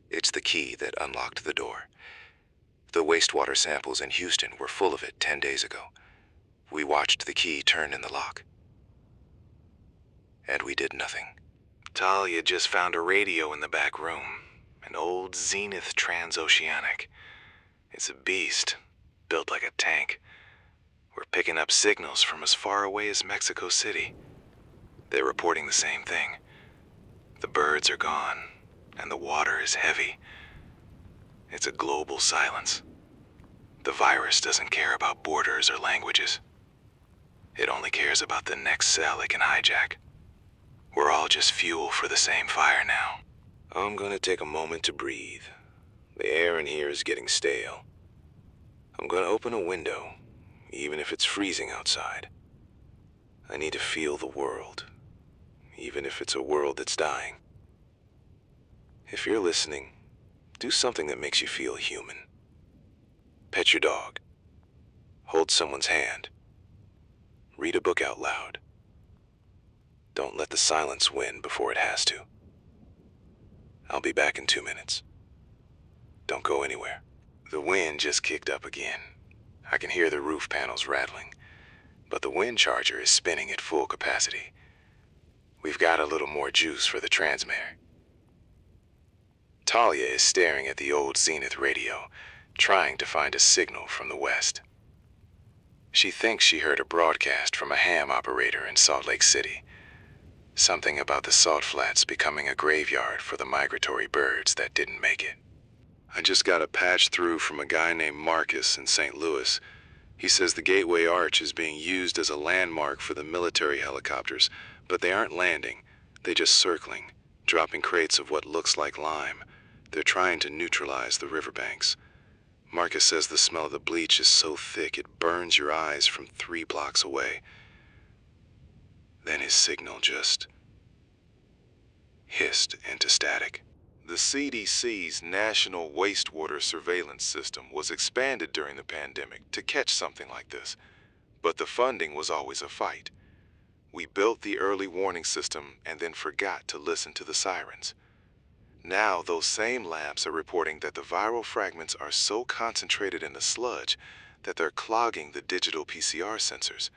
It's the key that unlocked the door. The wastewater samples in Houston were full of it 10 days ago. We watched the key turn in the lock. And we did nothing. Talia just found a radio in the back room. An old Zenith transoceanic. It's a beast, built like a tank. We're picking up signals from as far away as Mexico City. They're reporting the same thing. The birds are gone, and the water is heavy. It's a global silence. The virus doesn't care about borders or languages. It only cares about the next cell it can hijack. We're all just fuel for the same fire now. I'm gonna take a moment to breathe. The air in here is getting stale. I'm gonna open a window, even if it's freezing outside. I need to feel the world, even if it's a world that's dying. If you're listening, do something that makes you feel human. Pet your dog. Hold someone's hand. Read a book out loud. Don't let the silence win before it has to. I'll be back in 2 minutes. Don't go anywhere. The wind just kicked up again. I can hear the roof panels rattling, but the wind charger is spinning at full capacity. We've got a little more juice for the transmitter. Talia is staring at the old Zenith radio, trying to find a signal from the west. She thinks she heard a broadcast from a ham operator in Salt Lake City. Something about the salt flats becoming a graveyard for the migratory birds that didn't make it. I just got a patch through from a guy named Marcus in St. Louis. He says the Gateway Arch is being used as a landmark for the military helicopters, but they aren't landing. They're just circling, dropping crates of what looks like lime. They're trying to neutralize the riverbanks. Marcus says the smell of the bleach is so thick it burns your eyes from 3 blocks away. Then his signal just hissed into static. The CDC's National Wastewater Surveillance System was expanded during the pandemic to catch something like this, but the funding was always a fight. We built the early warning system and then forgot to listen to the sirens. Now those same labs are reporting that the viral fragments are so concentrated in the sludge that they're clogging the digital PCR sensors.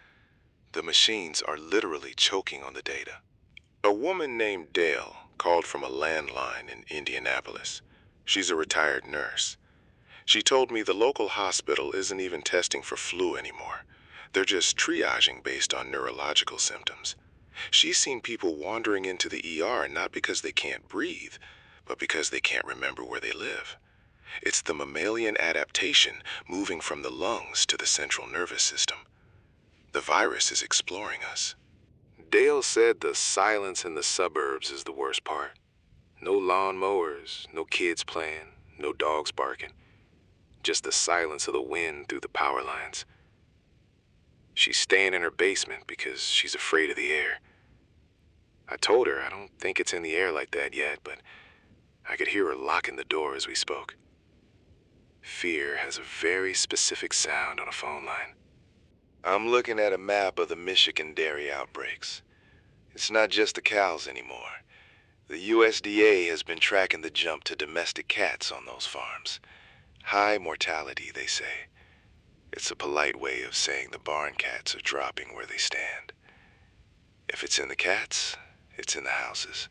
The machines are literally choking on the data. A woman named Dale called from a landline in Indianapolis. She's a retired nurse. She told me the local hospital isn't even testing for flu anymore. They're just triaging based on neurological symptoms. She's seen people wandering into the ER not because they can't breathe, but because they can't remember where they live. It's the mammalian adaptation moving from the lungs to the central nervous system. The virus is exploring us. Dale said the silence in the suburbs is the worst part. No lawn mowers, no kids playing, no dogs barking. Just the silence of the wind through the power lines. She's staying in her basement because she's afraid of the air. I told her I don't think it's in the air like that yet, but I could hear her locking the door as we spoke. Fear has a very specific sound on a phone line. I'm looking at a map of the Michigan dairy outbreaks. It's not just the cows anymore. The USDA has been tracking the jump to domestic cats on those farms. High mortality, they say. It's a polite way of saying the barn cats are dropping where they stand. If it's in the cats, it's in the houses.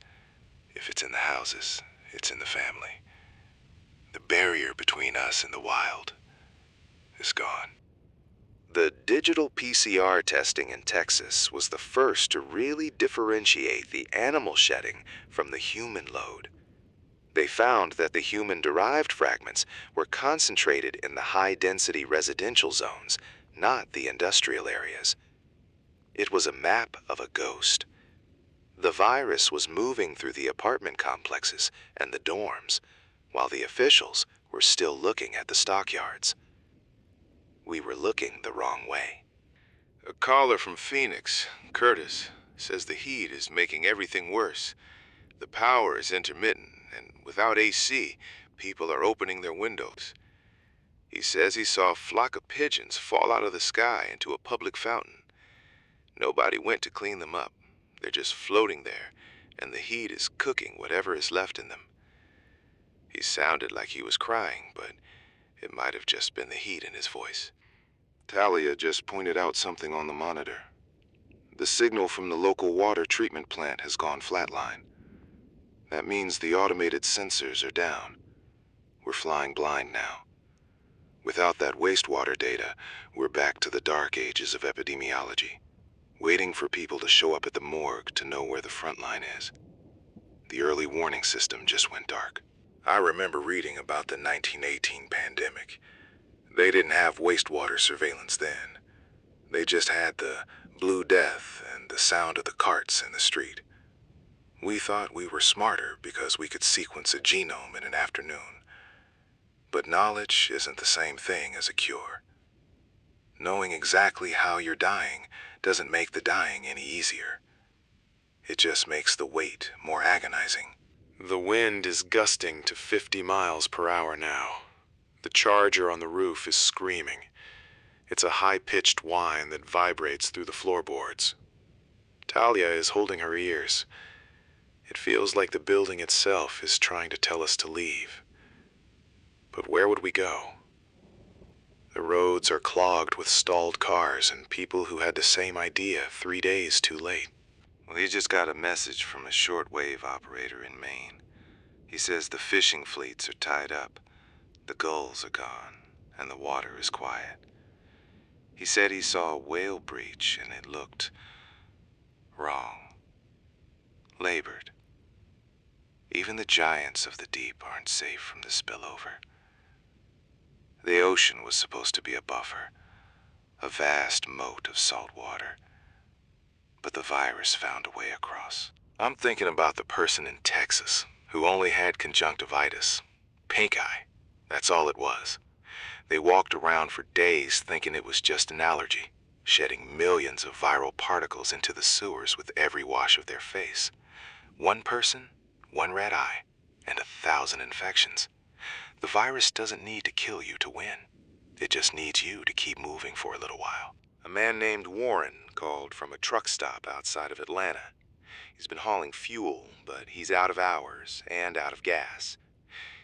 If it's in the houses, it's in the family. The barrier between us and the wild is gone. The digital PCR testing in Texas was the first to really differentiate the animal shedding from the human load. They found that the human-derived fragments were concentrated in the high-density residential zones, not the industrial areas. It was a map of a ghost. The virus was moving through the apartment complexes and the dorms, while the officials were still looking at the stockyards. We were looking the wrong way. A caller from Phoenix, Curtis. Says the heat is making everything worse. The power is intermittent, and without AC, people are opening their windows. He says he saw a flock of pigeons fall out of the sky into a public fountain. Nobody went to clean them up. They're just floating there, and the heat is cooking whatever is left in them. He sounded like he was crying, but it might have just been the heat in his voice. Talia just pointed out something on the monitor. The signal from the local water treatment plant has gone flatline. That means the automated sensors are down. We're flying blind now. Without that wastewater data, we're back to the dark ages of epidemiology, waiting for people to show up at the morgue to know where the front line is. The early warning system just went dark. I remember reading about the 1918 pandemic. They didn't have wastewater surveillance then. They just had the Blue Death and the sound of the carts in the street. We thought we were smarter because we could sequence a genome in an afternoon. But knowledge isn't the same thing as a cure. Knowing exactly how you're dying doesn't make the dying any easier. It just makes the wait more agonizing. The wind is gusting to 50 miles per hour now. The charger on the roof is screaming. It's a high-pitched whine that vibrates through the floorboards. Talia is holding her ears. It feels like the building itself is trying to tell us to leave. But where would we go? The roads are clogged with stalled cars and people who had the same idea 3 days too late. Well, he just got a message from a shortwave operator in Maine. He says the fishing fleets are tied up, the gulls are gone, and the water is quiet. He said he saw a whale breach and it looked wrong, labored. Even the giants of the deep aren't safe from the spillover. The ocean was supposed to be a buffer, a vast moat of salt water. But the virus found a way across. I'm thinking about the person in Texas who only had conjunctivitis. Pink eye. That's all it was. They walked around for days thinking it was just an allergy, shedding millions of viral particles into the sewers with every wash of their face. One person, one red eye, and 1,000 infections. The virus doesn't need to kill you to win. It just needs you to keep moving for a little while. A man named Warren called from a truck stop outside of Atlanta. He's been hauling fuel, but he's out of hours and out of gas.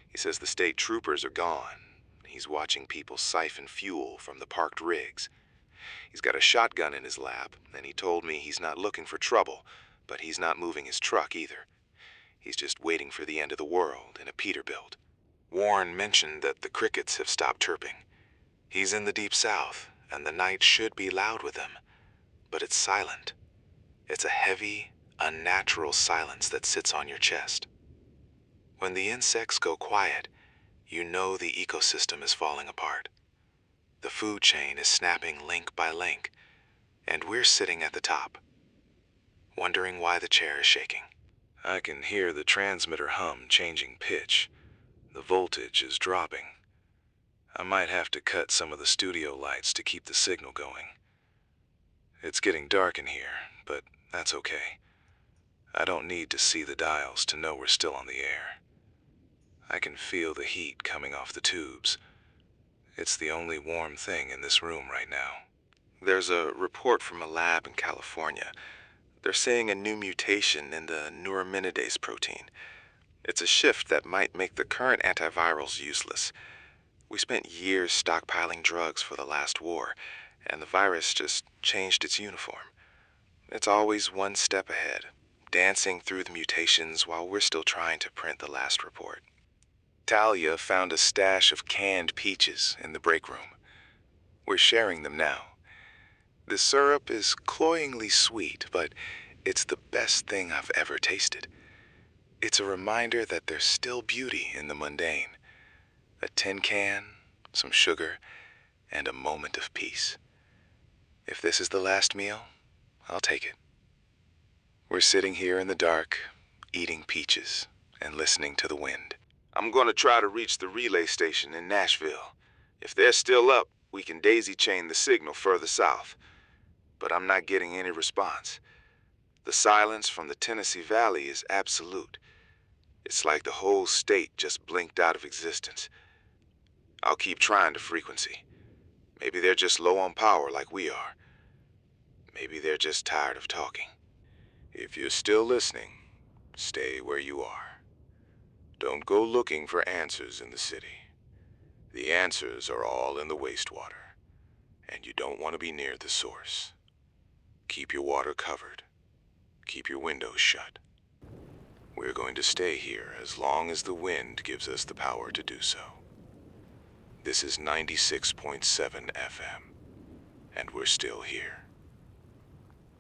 He says the state troopers are gone. He's watching people siphon fuel from the parked rigs. He's got a shotgun in his lap, and he told me he's not looking for trouble, but he's not moving his truck either. He's just waiting for the end of the world in a Peterbilt. Warren mentioned that the crickets have stopped chirping. He's in the deep south, and the night should be loud with him, but it's silent. It's a heavy, unnatural silence that sits on your chest. When the insects go quiet, you know the ecosystem is falling apart. The food chain is snapping link by link, and we're sitting at the top, wondering why the chair is shaking. I can hear the transmitter hum changing pitch. The voltage is dropping. I might have to cut some of the studio lights to keep the signal going. It's getting dark in here, but that's okay. I don't need to see the dials to know we're still on the air. I can feel the heat coming off the tubes. It's the only warm thing in this room right now. There's a report from a lab in California. They're seeing a new mutation in the neuraminidase protein. It's a shift that might make the current antivirals useless. We spent years stockpiling drugs for the last war, and the virus just changed its uniform. It's always one step ahead, dancing through the mutations while we're still trying to print the last report. Talia found a stash of canned peaches in the break room. We're sharing them now. The syrup is cloyingly sweet, but it's the best thing I've ever tasted. It's a reminder that there's still beauty in the mundane. A tin can, some sugar, and a moment of peace. If this is the last meal, I'll take it. We're sitting here in the dark, eating peaches and listening to the wind. I'm going to try to reach the relay station in Nashville. If they're still up, we can daisy chain the signal further south. But I'm not getting any response. The silence from the Tennessee Valley is absolute. It's like the whole state just blinked out of existence. I'll keep trying the frequency. Maybe they're just low on power like we are. Maybe they're just tired of talking. If you're still listening, stay where you are. Don't go looking for answers in the city. The answers are all in the wastewater, and you don't want to be near the source. Keep your water covered. Keep your windows shut. We're going to stay here as long as the wind gives us the power to do so. This is 96.7 FM, and we're still here.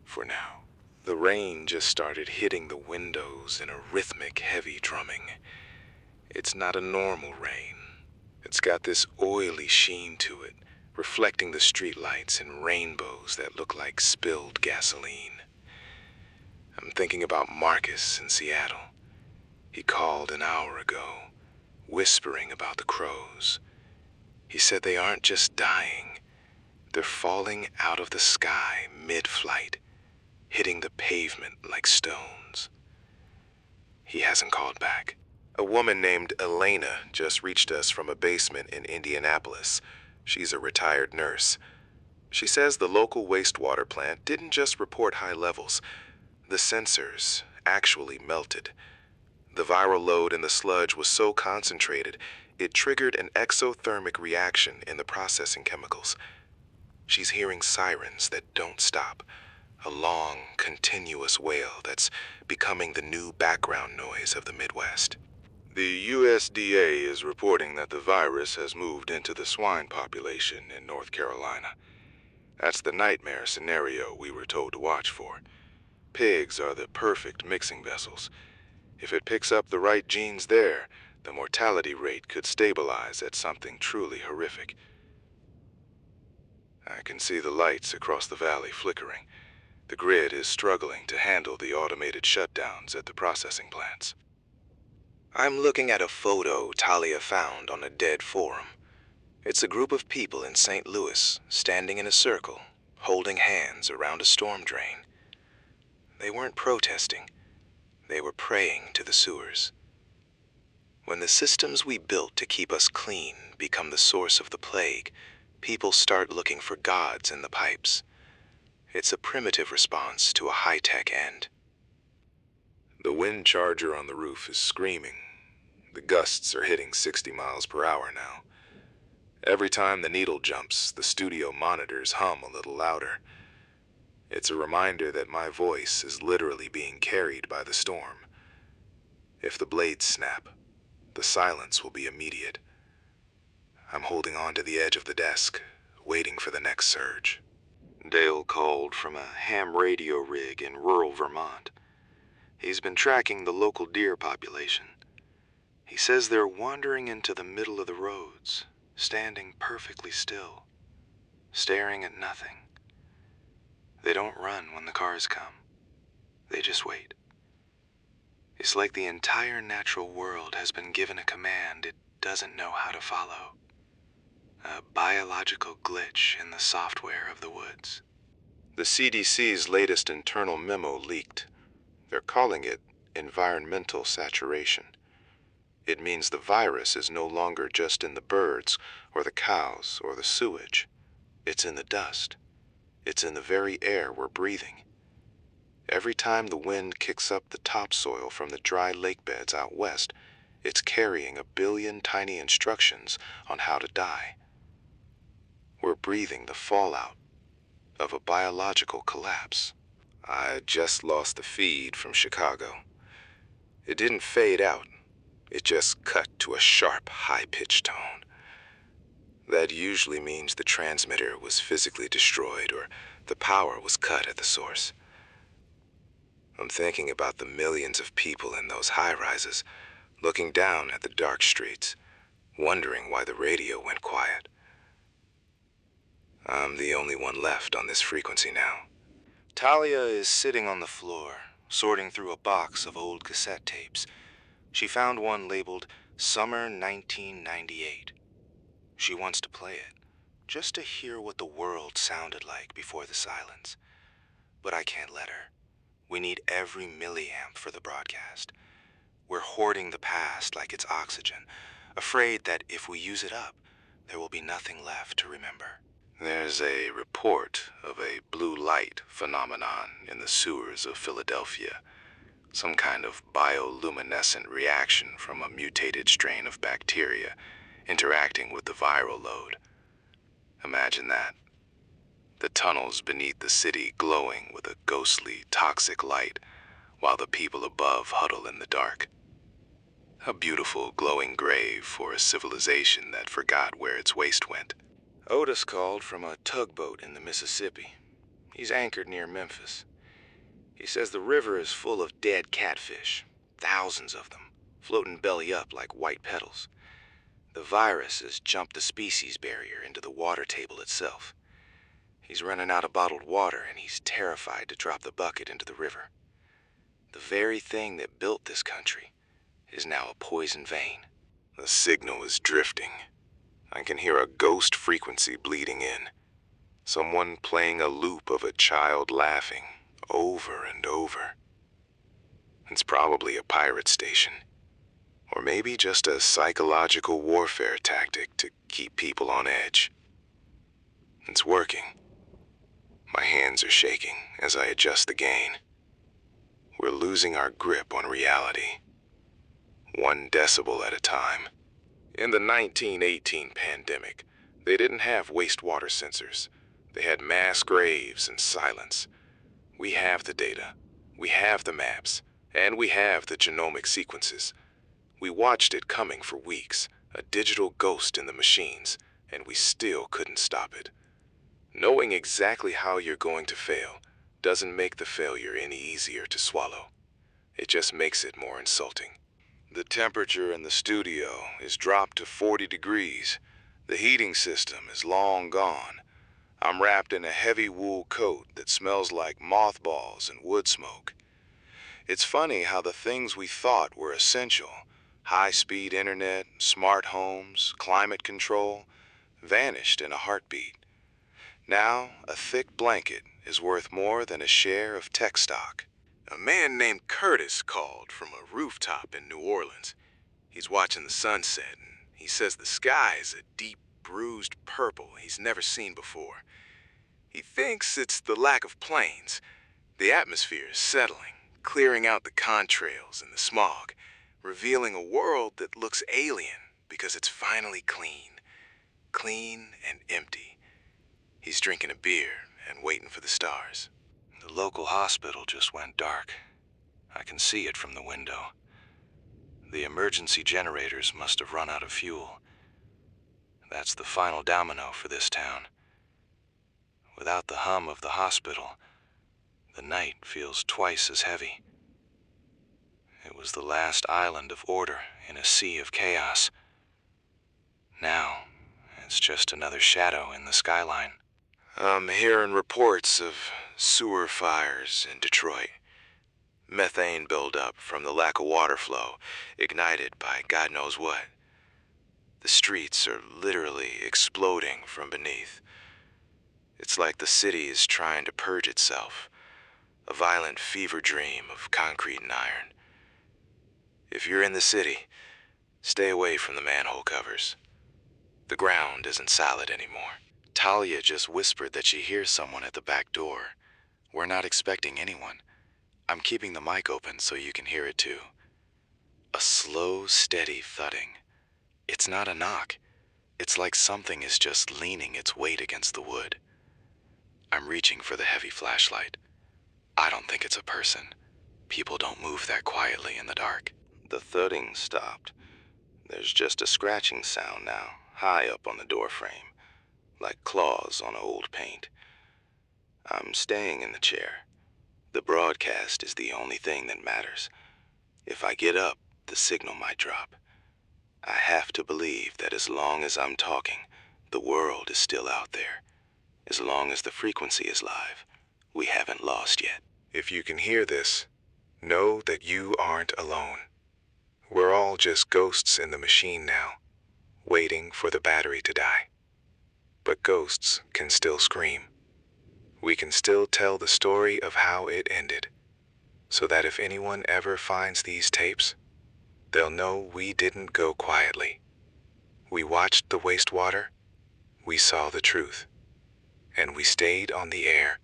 For now. The rain just started hitting the windows in a rhythmic, heavy drumming. It's not a normal rain. It's got this oily sheen to it, reflecting the streetlights in rainbows that look like spilled gasoline. I'm thinking about Marcus in Seattle. He called an hour ago, whispering about the crows. He said they aren't just dying, they're falling out of the sky mid-flight, hitting the pavement like stones. He hasn't called back. A woman named Elena just reached us from a basement in Indianapolis. She's a retired nurse. She says the local wastewater plant didn't just report high levels. The sensors actually melted. The viral load in the sludge was so concentrated, it triggered an exothermic reaction in the processing chemicals. She's hearing sirens that don't stop. A long, continuous wail that's becoming the new background noise of the Midwest. The USDA is reporting that the virus has moved into the swine population in North Carolina. That's the nightmare scenario we were told to watch for. Pigs are the perfect mixing vessels. If it picks up the right genes there, the mortality rate could stabilize at something truly horrific. I can see the lights across the valley flickering. The grid is struggling to handle the automated shutdowns at the processing plants. I'm looking at a photo Talia found on a dead forum. It's a group of people in St. Louis standing in a circle, holding hands around a storm drain. They weren't protesting. They were praying to the sewers. When the systems we built to keep us clean become the source of the plague, people start looking for gods in the pipes. It's a primitive response to a high-tech end. The wind charger on the roof is screaming. The gusts are hitting 60 miles per hour now. Every time the needle jumps, the studio monitors hum a little louder. It's a reminder that my voice is literally being carried by the storm. If the blades snap, the silence will be immediate. I'm holding on to the edge of the desk, waiting for the next surge. Dale called from a ham radio rig in rural Vermont. He's been tracking the local deer population. He says they're wandering into the middle of the roads, standing perfectly still, staring at nothing. They don't run when the cars come. They just wait. It's like the entire natural world has been given a command it doesn't know how to follow. A biological glitch in the software of the woods. The CDC's latest internal memo leaked. They're calling it environmental saturation. It means the virus is no longer just in the birds or the cows or the sewage. It's in the dust. It's in the very air we're breathing. Every time the wind kicks up the topsoil from the dry lake beds out west, it's carrying a billion tiny instructions on how to die. We're breathing the fallout of a biological collapse. I just lost the feed from Chicago. It didn't fade out. It just cut to a sharp, high-pitched tone. That usually means the transmitter was physically destroyed or the power was cut at the source. I'm thinking about the millions of people in those high-rises, looking down at the dark streets, wondering why the radio went quiet. I'm the only one left on this frequency now. Talia is sitting on the floor, sorting through a box of old cassette tapes. She found one labeled Summer 1998. She wants to play it, just to hear what the world sounded like before the silence. But I can't let her. We need every milliamp for the broadcast. We're hoarding the past like it's oxygen, afraid that if we use it up, there will be nothing left to remember. There's a report of a blue light phenomenon in the sewers of Philadelphia. Some kind of bioluminescent reaction from a mutated strain of bacteria interacting with the viral load. Imagine that. The tunnels beneath the city glowing with a ghostly, toxic light, while the people above huddle in the dark. A beautiful, glowing grave for a civilization that forgot where its waste went. Otis called from a tugboat in the Mississippi. He's anchored near Memphis. He says the river is full of dead catfish, thousands of them, floating belly up like white petals. The virus has jumped the species barrier into the water table itself. He's running out of bottled water and he's terrified to drop the bucket into the river. The very thing that built this country is now a poison vein. The signal is drifting. I can hear a ghost frequency bleeding in. Someone playing a loop of a child laughing over and over. It's probably a pirate station. Or maybe just a psychological warfare tactic to keep people on edge. It's working. My hands are shaking as I adjust the gain. We're losing our grip on reality. 1 decibel at a time. In the 1918 pandemic, they didn't have wastewater sensors. They had mass graves and silence. We have the data, we have the maps, and we have the genomic sequences. We watched it coming for weeks, a digital ghost in the machines, and we still couldn't stop it. Knowing exactly how you're going to fail doesn't make the failure any easier to swallow. It just makes it more insulting. The temperature in the studio is dropped to 40 degrees. The heating system is long gone. I'm wrapped in a heavy wool coat that smells like mothballs and wood smoke. It's funny how the things we thought were essential, high-speed internet, smart homes, climate control, vanished in a heartbeat. Now, a thick blanket is worth more than a share of tech stock. A man named Curtis called from a rooftop in New Orleans. He's watching the sunset, and he says the sky is a deep, bruised purple he's never seen before. He thinks it's the lack of planes. The atmosphere is settling, clearing out the contrails and the smog, revealing a world that looks alien because it's finally clean. Clean and empty. He's drinking a beer and waiting for the stars. The local hospital just went dark. I can see it from the window. The emergency generators must have run out of fuel. That's the final domino for this town. Without the hum of the hospital, the night feels twice as heavy. It was the last island of order in a sea of chaos. Now, it's just another shadow in the skyline. I'm hearing reports of sewer fires in Detroit. Methane buildup from the lack of water flow, ignited by God knows what. The streets are literally exploding from beneath. It's like the city is trying to purge itself, a violent fever dream of concrete and iron. If you're in the city, stay away from the manhole covers. The ground isn't solid anymore. Talia just whispered that she hears someone at the back door. We're not expecting anyone. I'm keeping the mic open so you can hear it too. A slow, steady thudding. It's not a knock. It's like something is just leaning its weight against the wood. I'm reaching for the heavy flashlight. I don't think it's a person. People don't move that quietly in the dark. The thudding stopped. There's just a scratching sound now, high up on the doorframe, like claws on old paint. I'm staying in the chair. The broadcast is the only thing that matters. If I get up, the signal might drop. I have to believe that as long as I'm talking, the world is still out there. As long as the frequency is live, we haven't lost yet. If you can hear this, know that you aren't alone. We're all just ghosts in the machine now, waiting for the battery to die. But ghosts can still scream. We can still tell the story of how it ended. so that if anyone ever finds these tapes, they'll know we didn't go quietly. We watched the wastewater, we saw the truth, and we stayed on the air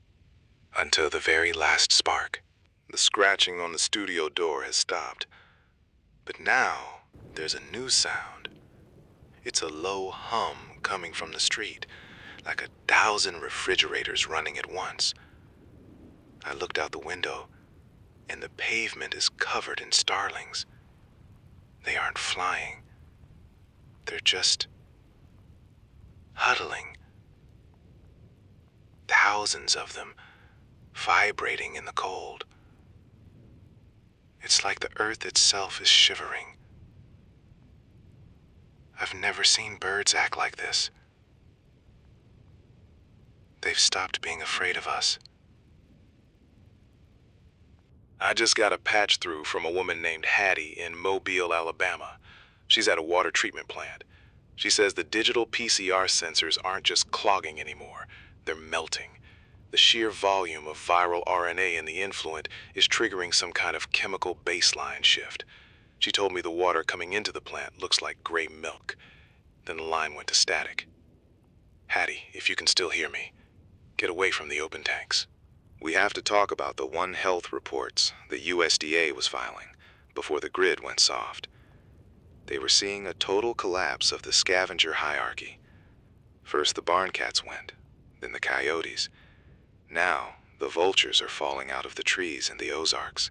until the very last spark. The scratching on the studio door has stopped, but now there's a new sound. It's a low hum coming from the street, like 1,000 refrigerators running at once. I looked out the window, and the pavement is covered in starlings. They aren't flying. They're just huddling. Thousands of them, vibrating in the cold. It's like the earth itself is shivering. I've never seen birds act like this. They've stopped being afraid of us. I just got a patch through from a woman named Hattie in Mobile, Alabama. She's at a water treatment plant. She says the digital PCR sensors aren't just clogging anymore, they're melting. The sheer volume of viral RNA in the influent is triggering some kind of chemical baseline shift. She told me the water coming into the plant looks like gray milk. Then the line went to static. Hattie, if you can still hear me, get away from the open tanks. We have to talk about the One Health reports the USDA was filing before the grid went soft. They were seeing a total collapse of the scavenger hierarchy. First the barn cats went, then the coyotes. Now the vultures are falling out of the trees in the Ozarks.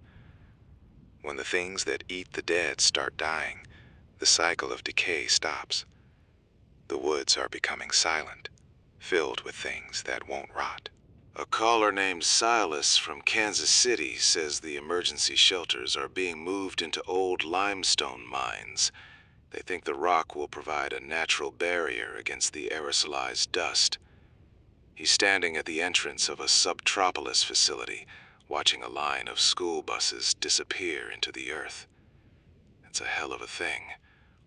When the things that eat the dead start dying, the cycle of decay stops. The woods are becoming silent, filled with things that won't rot. A caller named Silas from Kansas City says the emergency shelters are being moved into old limestone mines. They think the rock will provide a natural barrier against the aerosolized dust. He's standing at the entrance of a subtropolis facility, watching a line of school buses disappear into the earth. It's a hell of a thing,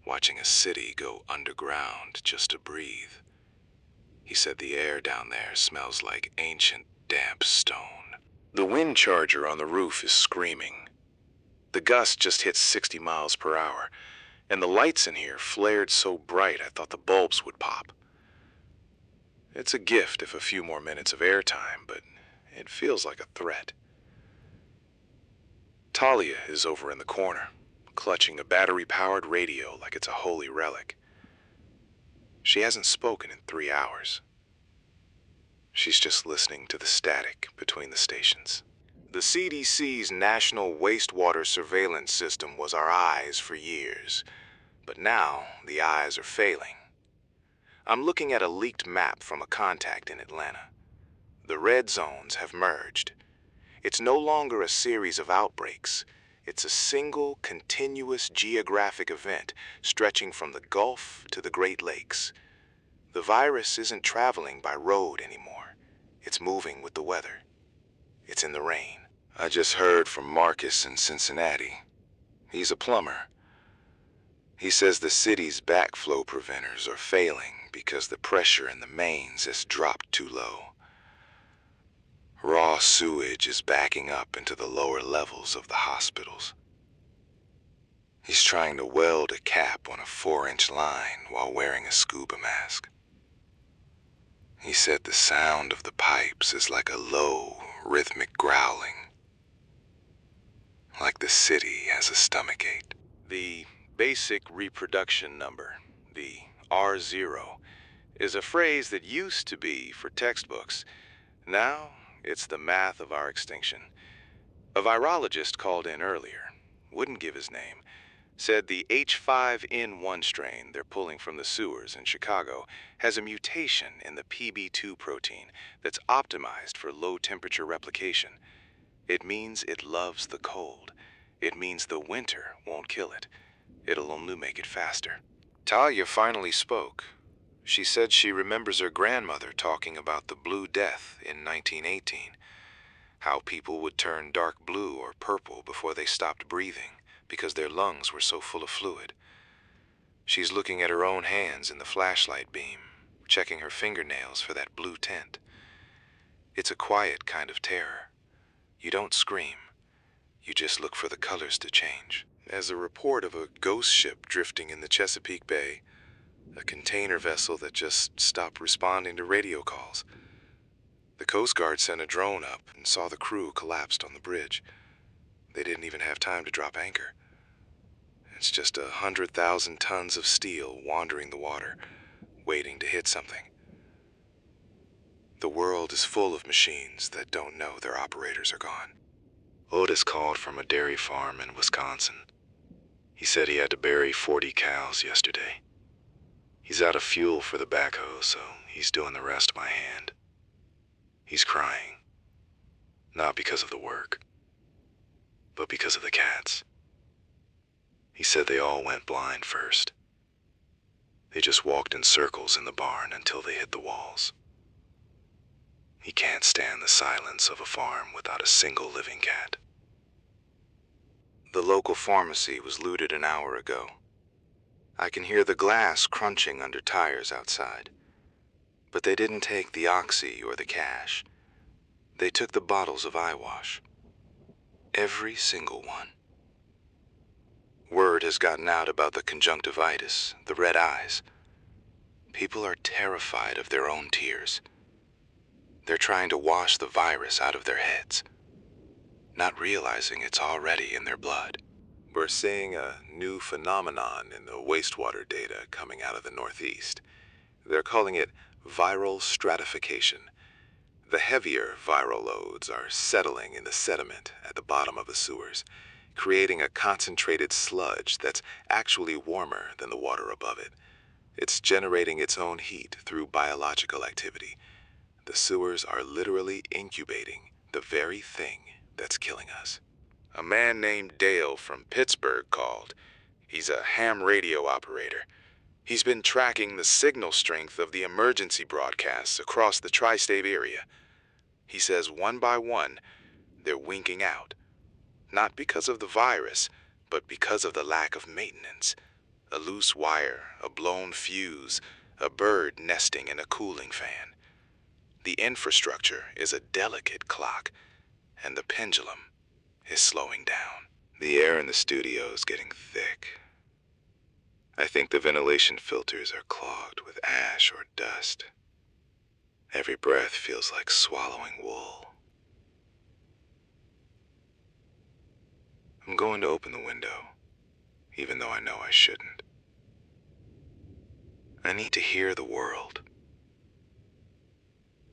watching a city go underground just to breathe. He said the air down there smells like ancient, damp stone. The wind charger on the roof is screaming. The gust just hit 60 miles per hour, and the lights in here flared so bright I thought the bulbs would pop. It's a gift if a few more minutes of airtime, but it feels like a threat. Talia is over in the corner, clutching a battery-powered radio like it's a holy relic. She hasn't spoken in 3 hours. She's just listening to the static between the stations. The CDC's National Wastewater Surveillance System was our eyes for years, but now the eyes are failing. I'm looking at a leaked map from a contact in Atlanta. The red zones have merged. It's no longer a series of outbreaks. It's a single, continuous geographic event stretching from the Gulf to the Great Lakes. The virus isn't traveling by road anymore. It's moving with the weather. It's in the rain. I just heard from Marcus in Cincinnati. He's a plumber. He says the city's backflow preventers are failing because the pressure in the mains has dropped too low. Raw sewage is backing up into the lower levels of the hospitals. He's trying to weld a cap on a 4-inch line while wearing a scuba mask. He said the sound of the pipes is like a low, rhythmic growling, like the city has a stomachache. The basic reproduction number, the R0, is a phrase that used to be for textbooks. Now, it's the math of our extinction. A virologist called in earlier, wouldn't give his name, said the H5N1 strain they're pulling from the sewers in Chicago has a mutation in the PB2 protein that's optimized for low-temperature replication. It means it loves the cold. It means the winter won't kill it. It'll only make it faster. Talia finally spoke. She said she remembers her grandmother talking about the Blue Death in 1918, how people would turn dark blue or purple before they stopped breathing because their lungs were so full of fluid. She's looking at her own hands in the flashlight beam, checking her fingernails for that blue tint. It's a quiet kind of terror. You don't scream. You just look for the colors to change. As a report of a ghost ship drifting in the Chesapeake Bay, a container vessel that just stopped responding to radio calls. The Coast Guard sent a drone up and saw the crew collapsed on the bridge. They didn't even have time to drop anchor. It's just 100,000 tons of steel wandering the water, waiting to hit something. The world is full of machines that don't know their operators are gone. Otis called from a dairy farm in Wisconsin. He said he had to bury 40 cows yesterday. He's out of fuel for the backhoe, so he's doing the rest by hand. He's crying. Not because of the work, but because of the cats. He said they all went blind first. They just walked in circles in the barn until they hit the walls. He can't stand the silence of a farm without a single living cat. The local pharmacy was looted an hour ago. I can hear the glass crunching under tires outside. But they didn't take the oxy or the cash. They took the bottles of eye wash. Every single one. Word has gotten out about the conjunctivitis, the red eyes. People are terrified of their own tears. They're trying to wash the virus out of their heads, not realizing it's already in their blood. We're seeing a new phenomenon in the wastewater data coming out of the Northeast. They're calling it viral stratification. The heavier viral loads are settling in the sediment at the bottom of the sewers, creating a concentrated sludge that's actually warmer than the water above it. It's generating its own heat through biological activity. The sewers are literally incubating the very thing that's killing us. A man named Dale from Pittsburgh called. He's a ham radio operator. He's been tracking the signal strength of the emergency broadcasts across the tri-state area. He says one by one, they're winking out. Not because of the virus, but because of the lack of maintenance. A loose wire, a blown fuse, a bird nesting in a cooling fan. The infrastructure is a delicate clock, and the pendulum is slowing down. The air in the studio is getting thick. I think the ventilation filters are clogged with ash or dust. Every breath feels like swallowing wool. I'm going to open the window, even though I know I shouldn't. I need to hear the world.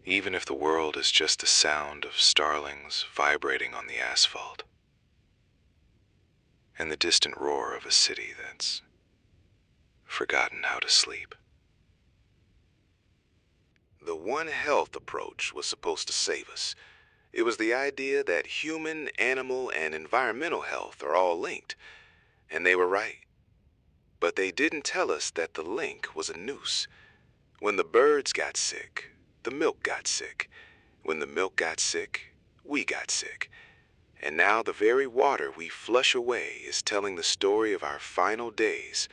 Even if the world is just the sound of starlings vibrating on the asphalt, and the distant roar of a city that's forgotten how to sleep. The One Health approach was supposed to save us. It was the idea that human, animal, and environmental health are all linked, and they were right. But they didn't tell us that the link was a noose. When the birds got sick, the milk got sick. When the milk got sick, we got sick. And now the very water we flush away is telling the story of our final days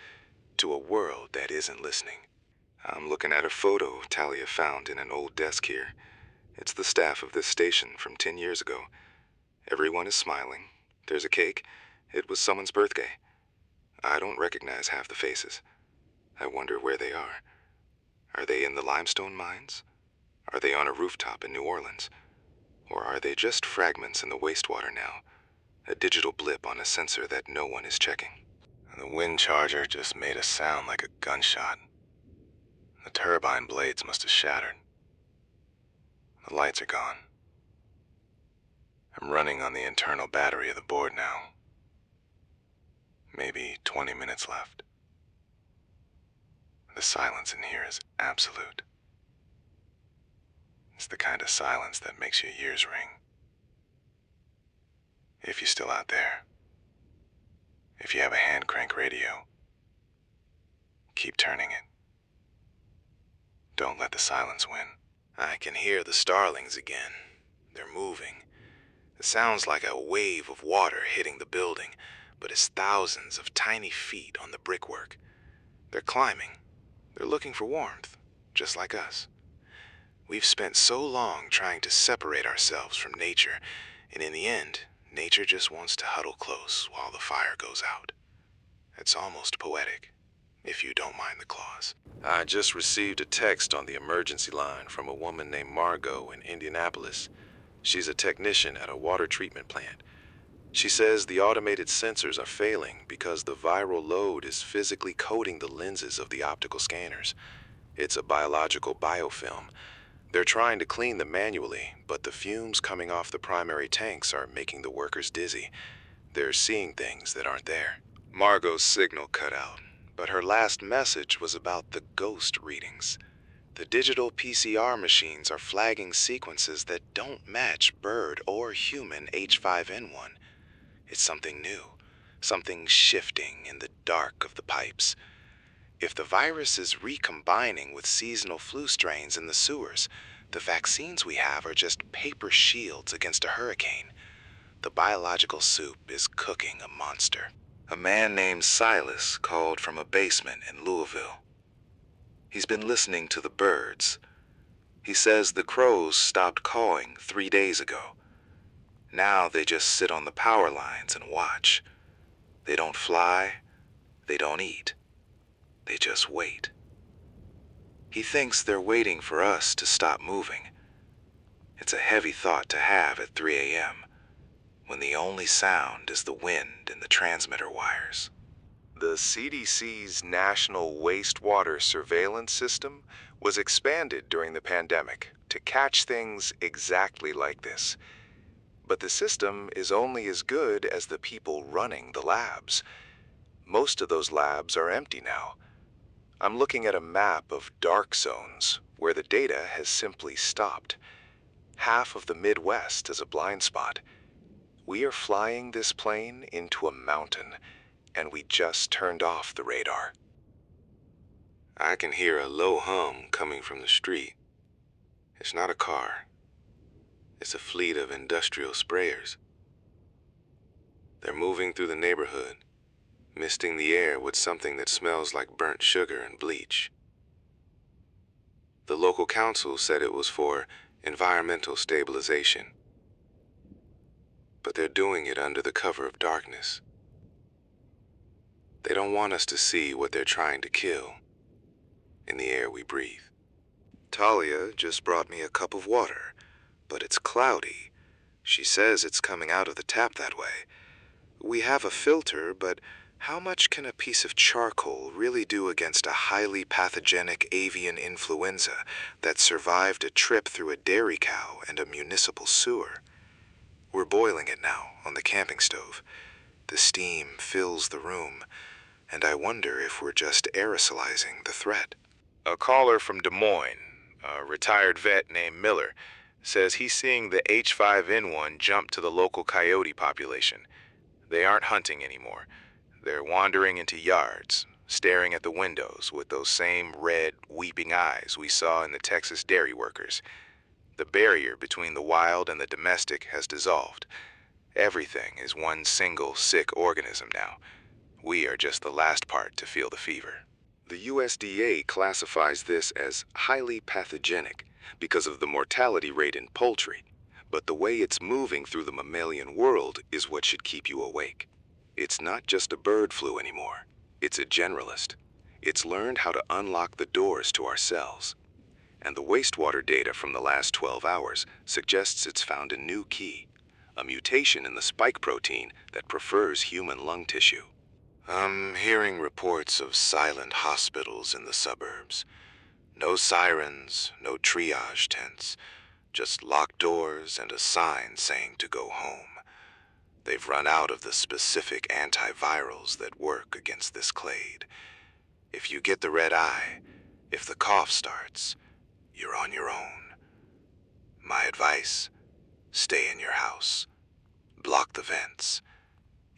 to a world that isn't listening. I'm looking at a photo Talia found in an old desk here. It's the staff of this station from 10 years ago. Everyone is smiling. There's a cake. It was someone's birthday. I don't recognize half the faces. I wonder where they are. Are they in the limestone mines? Are they on a rooftop in New Orleans? Or are they just fragments in the wastewater now? A digital blip on a sensor that no one is checking. The wind charger just made a sound like a gunshot. The turbine blades must have shattered. The lights are gone. I'm running on the internal battery of the board now. Maybe 20 minutes left. The silence in here is absolute. It's the kind of silence that makes your ears ring. If you're still out there, if you have a hand crank radio, keep turning it. Don't let the silence win. I can hear the starlings again. They're moving. It sounds like a wave of water hitting the building, but it's thousands of tiny feet on the brickwork. They're climbing. They're looking for warmth, just like us. We've spent so long trying to separate ourselves from nature, and in the end, Nature just wants to huddle close while the fire goes out. It's almost poetic, if you don't mind the clause.
I just received a text on the emergency line from a woman named Margot in Indianapolis. She's a technician at a water treatment plant. She says the automated sensors are failing because the viral load is physically coating the lenses of the optical scanners. It's a biological biofilm. They're trying to clean them manually, but the fumes coming off the primary tanks are making the workers dizzy. They're seeing things that aren't there. Margot's signal cut out, but her last message was about the ghost readings. The digital PCR machines are flagging sequences that don't match bird or human H5N1. It's something new, something shifting in the dark of the pipes. If the virus is recombining with seasonal flu strains in the sewers, the vaccines we have are just paper shields against a hurricane. The biological soup is cooking a monster. A man named Silas called from a basement in Louisville. He's been listening to the birds. He says the crows stopped cawing 3 days ago. Now they just sit on the power lines and watch. They don't fly, they don't eat. They just wait. He thinks they're waiting for us to stop moving. It's a heavy thought to have at 3 a.m. when the only sound is the wind in the transmitter wires. The CDC's National Wastewater Surveillance System was expanded during the pandemic to catch things exactly like this. But the system is only as good as the people running the labs. Most of those labs are empty now. I'm looking at a map of dark zones where the data has simply stopped. Half of the Midwest is a blind spot. We are flying this plane into a mountain, and we just turned off the radar. I can hear a low hum coming from the street. It's not a car. It's a fleet of industrial sprayers. They're moving through the neighborhood, misting the air with something that smells like burnt sugar and bleach. The local council said it was for environmental stabilization, but they're doing it under the cover of darkness. They don't want us to see what they're trying to kill in the air we breathe. Talia just brought me a cup of water, but it's cloudy. She says it's coming out of the tap that way. We have a filter, but how much can a piece of charcoal really do against a highly pathogenic avian influenza that survived a trip through a dairy cow and a municipal sewer? We're boiling it now on the camping stove. The steam fills the room, and I wonder if we're just aerosolizing the threat. A caller from Des Moines, a retired vet named Miller, says he's seeing the H5N1 jump to the local coyote population. They aren't hunting anymore. They're wandering into yards, staring at the windows with those same red, weeping eyes we saw in the Texas dairy workers. The barrier between the wild and the domestic has dissolved. Everything is one single sick organism now. We are just the last part to feel the fever. The USDA classifies this as highly pathogenic because of the mortality rate in poultry, but the way it's moving through the mammalian world is what should keep you awake. It's not just a bird flu anymore. It's a generalist. It's learned how to unlock the doors to our cells. And the wastewater data from the last 12 hours suggests it's found a new key, a mutation in the spike protein that prefers human lung tissue. I'm hearing reports of silent hospitals in the suburbs. No sirens, no triage tents, just locked doors and a sign saying to go home. They've run out of the specific antivirals that work against this clade. If you get the red eye, if the cough starts, you're on your own. My advice, stay in your house. Block the vents.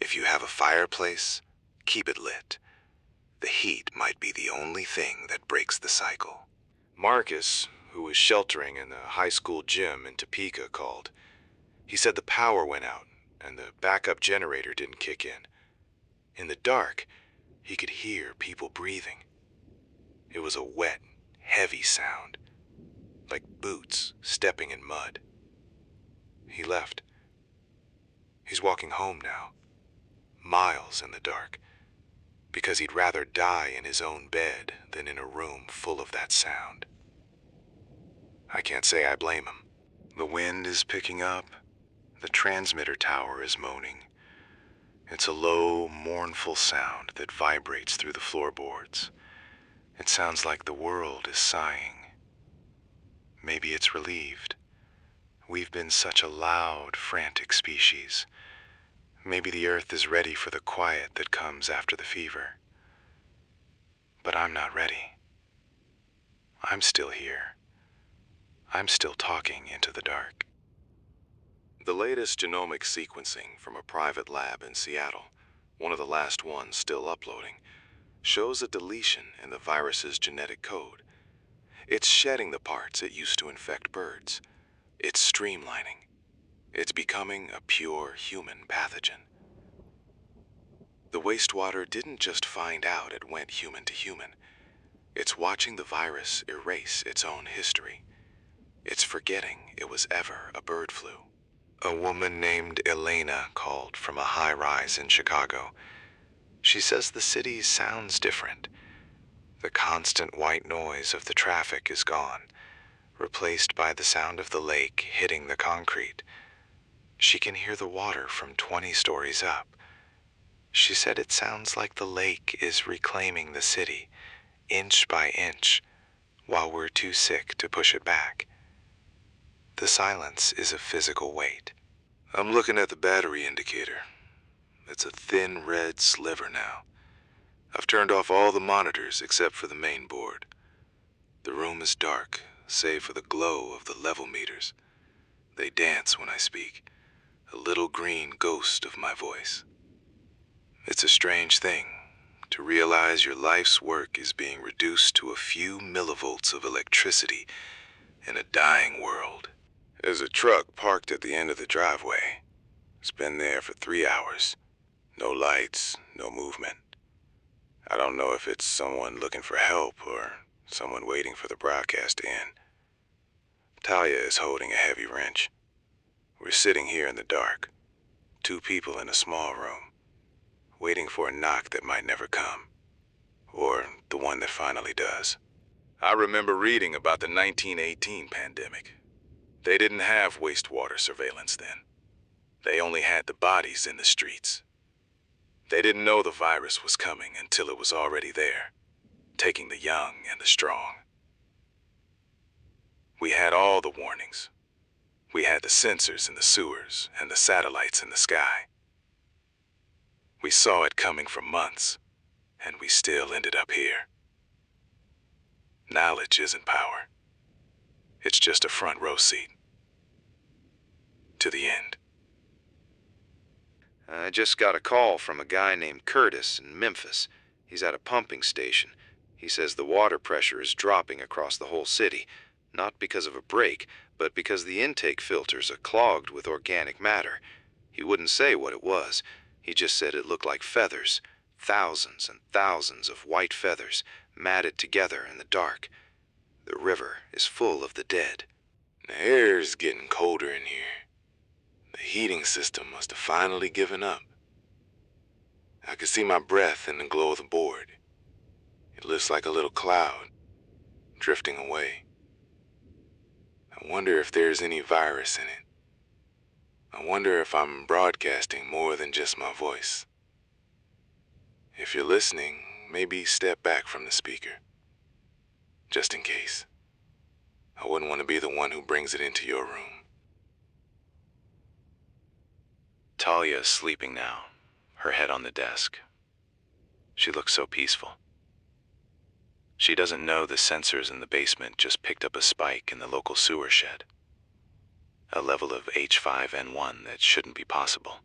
If you have a fireplace, keep it lit. The heat might be the only thing that breaks the cycle. Marcus, who was sheltering in the high school gym in Topeka, called. He said the power went out and the backup generator didn't kick in. In the dark, he could hear people breathing. It was a wet, heavy sound, like boots stepping in mud. He left. He's walking home now, miles in the dark, because he'd rather die in his own bed than in a room full of that sound. I can't say I blame him.
The wind is picking up. The transmitter tower is moaning. It's a low, mournful sound that vibrates through the floorboards. It sounds like the world is sighing. Maybe it's relieved. We've been such a loud, frantic species. Maybe the earth is ready for the quiet that comes after the fever. But I'm not ready. I'm still here. I'm still talking into the dark. The latest genomic sequencing from a private lab in Seattle, one of the last ones still uploading, shows a deletion in the virus's genetic code. It's shedding the parts it used to infect birds. It's streamlining. It's becoming a pure human pathogen. The wastewater didn't just find out it went human to human. It's watching the virus erase its own history. It's forgetting it was ever a bird flu. A woman named Elena called from a high-rise in Chicago. She says the city sounds different. The constant white noise of the traffic is gone, replaced by the sound of the lake hitting the concrete. She can hear the water from 20 stories up. She said it sounds like the lake is reclaiming the city, inch by inch, while we're too sick to push it back. The silence is a physical weight. I'm looking at the battery indicator. It's a thin red sliver now. I've turned off all the monitors except for the main board. The room is dark, save for the glow of the level meters. They dance when I speak, a little green ghost of my voice. It's a strange thing to realize your life's work is being reduced to a few millivolts of electricity in a dying world. There's a truck parked at the end of the driveway. It's been there for 3 hours. No lights, no movement. I don't know if it's someone looking for help or someone waiting for the broadcast to end. Talia is holding a heavy wrench. We're sitting here in the dark, 2 people in a small room, waiting for a knock that might never come, or the one that finally does. I remember reading about the 1918 pandemic. They didn't have wastewater surveillance then. They only had the bodies in the streets. They didn't know the virus was coming until it was already there, taking the young and the strong. We had all the warnings. We had the sensors in the sewers and the satellites in the sky. We saw it coming for months, and we still ended up here. Knowledge isn't power. It's just a front row seat to the end. I just got a call from a guy named Curtis in Memphis. He's at a pumping station. He says the water pressure is dropping across the whole city, not because of a break, but because the intake filters are clogged with organic matter. He wouldn't say what it was. He just said it looked like feathers, thousands and thousands of white feathers matted together in the dark. The river is full of the dead. The air's getting colder in here. The heating system must have finally given up. I could see my breath in the glow of the board. It looks like a little cloud, drifting away. I wonder if there's any virus in it. I wonder if I'm broadcasting more than just my voice. If you're listening, maybe step back from the speaker, just in case. I wouldn't want to be the one who brings it into your room. Talia is sleeping now, her head on the desk. She looks so peaceful. She doesn't know the sensors in the basement just picked up a spike in the local sewer shed. A level of H5N1 that shouldn't be possible.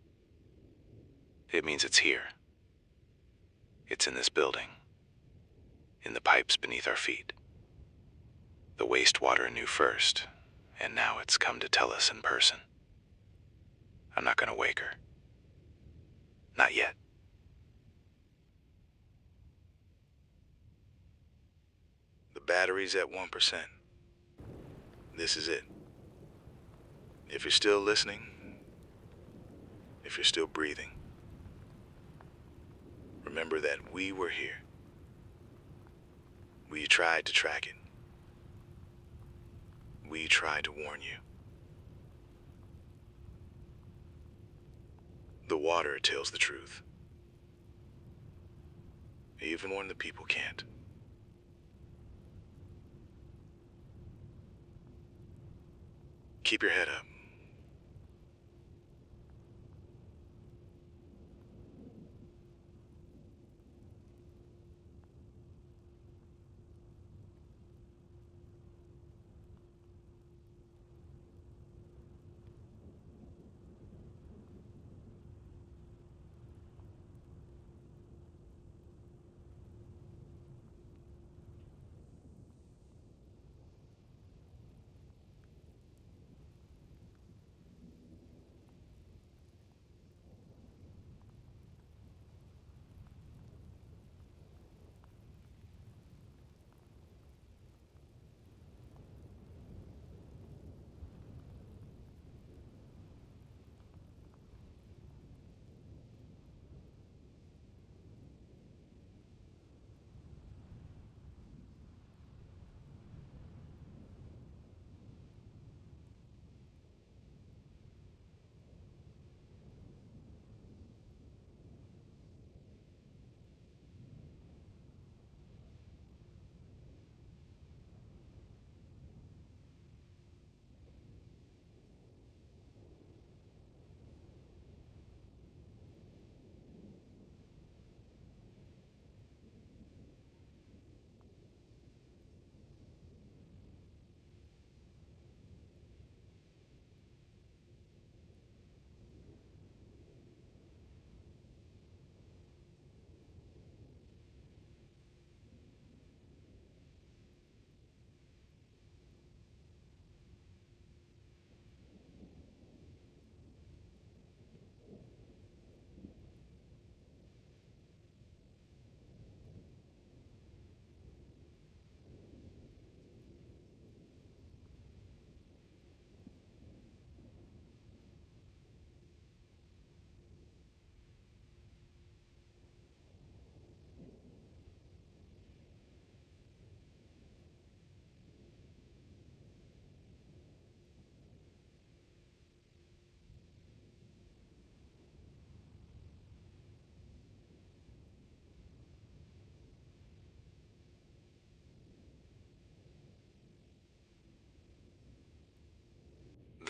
It means it's here. It's in this building. In the pipes beneath our feet. The wastewater knew first, and now it's come to tell us in person. I'm not gonna wake her. Not yet. The battery's at 1%. This is it. If you're still listening, if you're still breathing, remember that we were here. We tried to track it. We tried to warn you. The water tells the truth. Even when the people can't. Keep your head up.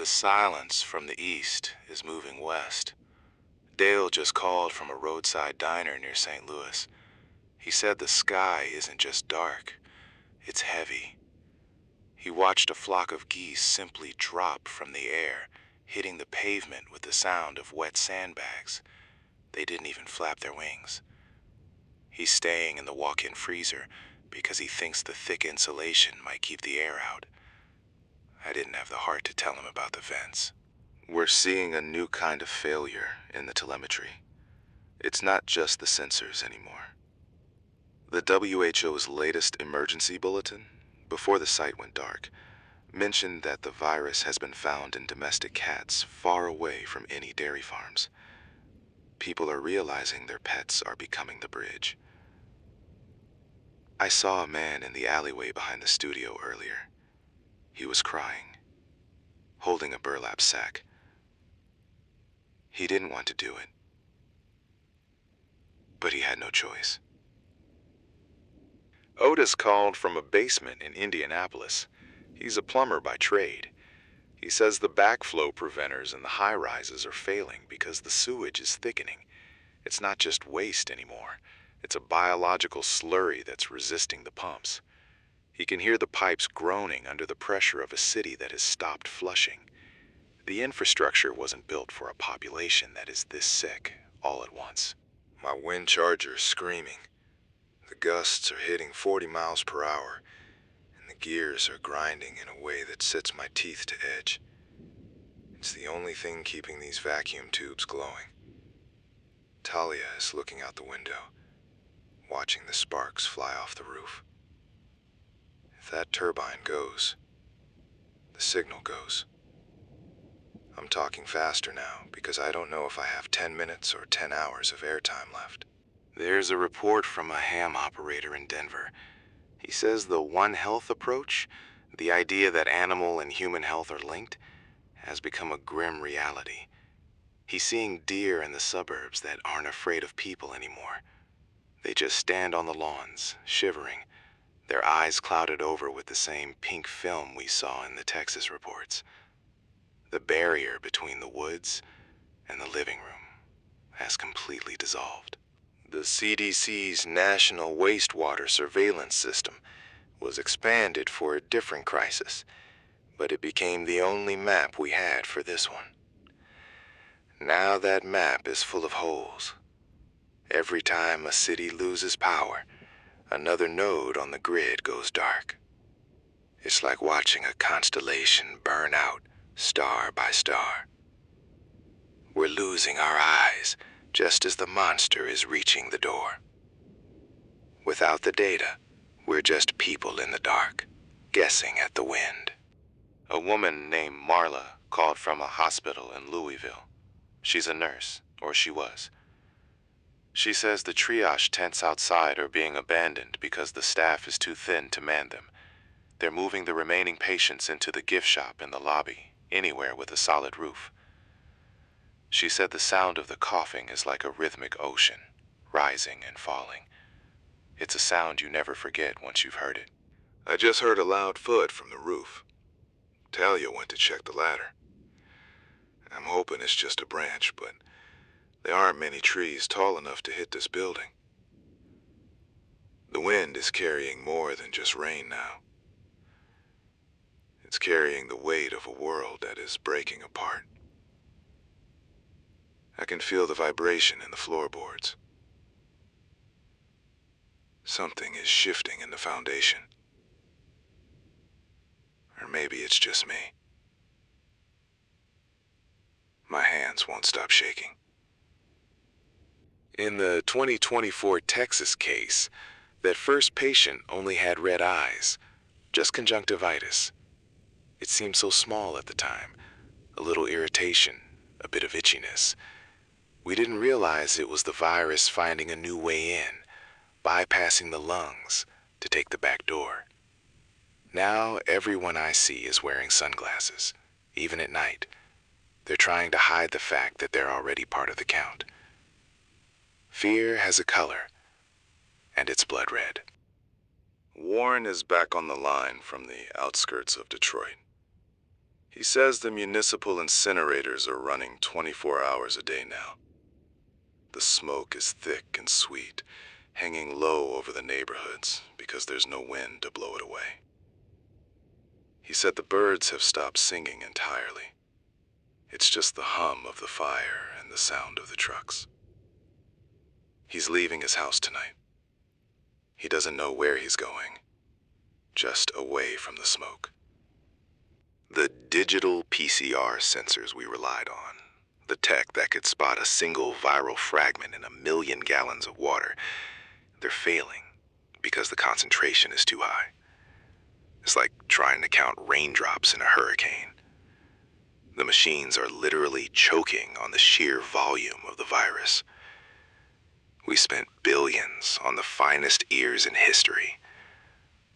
The silence from the east is moving west. Dale just called from a roadside diner near St. Louis. He said the sky isn't just dark, it's heavy. He watched a flock of geese simply drop from the air, hitting the pavement with the sound of wet sandbags. They didn't even flap their wings. He's staying in the walk-in freezer because he thinks the thick insulation might keep the air out. I didn't have the heart to tell him about the vents. We're seeing a new kind of failure in the telemetry. It's not just the sensors anymore. The WHO's latest emergency bulletin, before the site went dark, mentioned that the virus has been found in domestic cats far away from any dairy farms. People are realizing their pets are becoming the bridge. I saw a man in the alleyway behind the studio earlier. He was crying, holding a burlap sack. He didn't want to do it, but he had no choice. Otis called from a basement in Indianapolis. He's a plumber by trade. He says the backflow preventers in the high-rises are failing because the sewage is thickening. It's not just waste anymore. It's a biological slurry that's resisting the pumps. He can hear the pipes groaning under the pressure of a city that has stopped flushing. The infrastructure wasn't built for a population that is this sick all at once. My wind charger's screaming. The gusts are hitting 40 miles per hour, and the gears are grinding in a way that sets my teeth to edge. It's the only thing keeping these vacuum tubes glowing. Talia is looking out the window, watching the sparks fly off the roof. If that turbine goes, the signal goes. I'm talking faster now because I don't know if I have 10 minutes or 10 hours of airtime left. There's a report from a ham operator in Denver. He says the One Health approach, the idea that animal and human health are linked, has become a grim reality. He's seeing deer in the suburbs that aren't afraid of people anymore. They just stand on the lawns, shivering, their eyes clouded over with the same pink film we saw in the Texas reports. The barrier between the woods and the living room has completely dissolved. The CDC's National Wastewater Surveillance System was expanded for a different crisis, but it became the only map we had for this one. Now that map is full of holes. Every time a city loses power, another node on the grid goes dark. It's like watching a constellation burn out, star by star. We're losing our eyes just as the monster is reaching the door. Without the data, we're just people in the dark, guessing at the wind. A woman named Marla called from a hospital in Louisville. She's a nurse, or she was. She says the triage tents outside are being abandoned because the staff is too thin to man them. They're moving the remaining patients into the gift shop in the lobby, anywhere with a solid roof. She said the sound of the coughing is like a rhythmic ocean, rising and falling. It's a sound you never forget once you've heard it. I just heard a loud thud from the roof. Talia went to check the ladder. I'm hoping it's just a branch, but there aren't many trees tall enough to hit this building. The wind is carrying more than just rain now. It's carrying the weight of a world that is breaking apart. I can feel the vibration in the floorboards. Something is shifting in the foundation. Or maybe it's just me. My hands won't stop shaking. In the 2024 Texas case, that first patient only had red eyes, just conjunctivitis. It seemed so small at the time, a little irritation, a bit of itchiness. We didn't realize it was the virus finding a new way in, bypassing the lungs to take the back door. Now everyone I see is wearing sunglasses, even at night. They're trying to hide the fact that they're already part of the count. Fear has a color, and it's blood red. Warren is back on the line from the outskirts of Detroit. He says the municipal incinerators are running 24 hours a day now. The smoke is thick and sweet, hanging low over the neighborhoods because there's no wind to blow it away. He said the birds have stopped singing entirely. It's just the hum of the fire and the sound of the trucks. He's leaving his house tonight. He doesn't know where he's going, just away from the smoke. The digital PCR sensors we relied on, the tech that could spot a single viral fragment in 1,000,000 gallons of water, they're failing because the concentration is too high. It's like trying to count raindrops in a hurricane. The machines are literally choking on the sheer volume of the virus. We spent billions on the finest ears in history,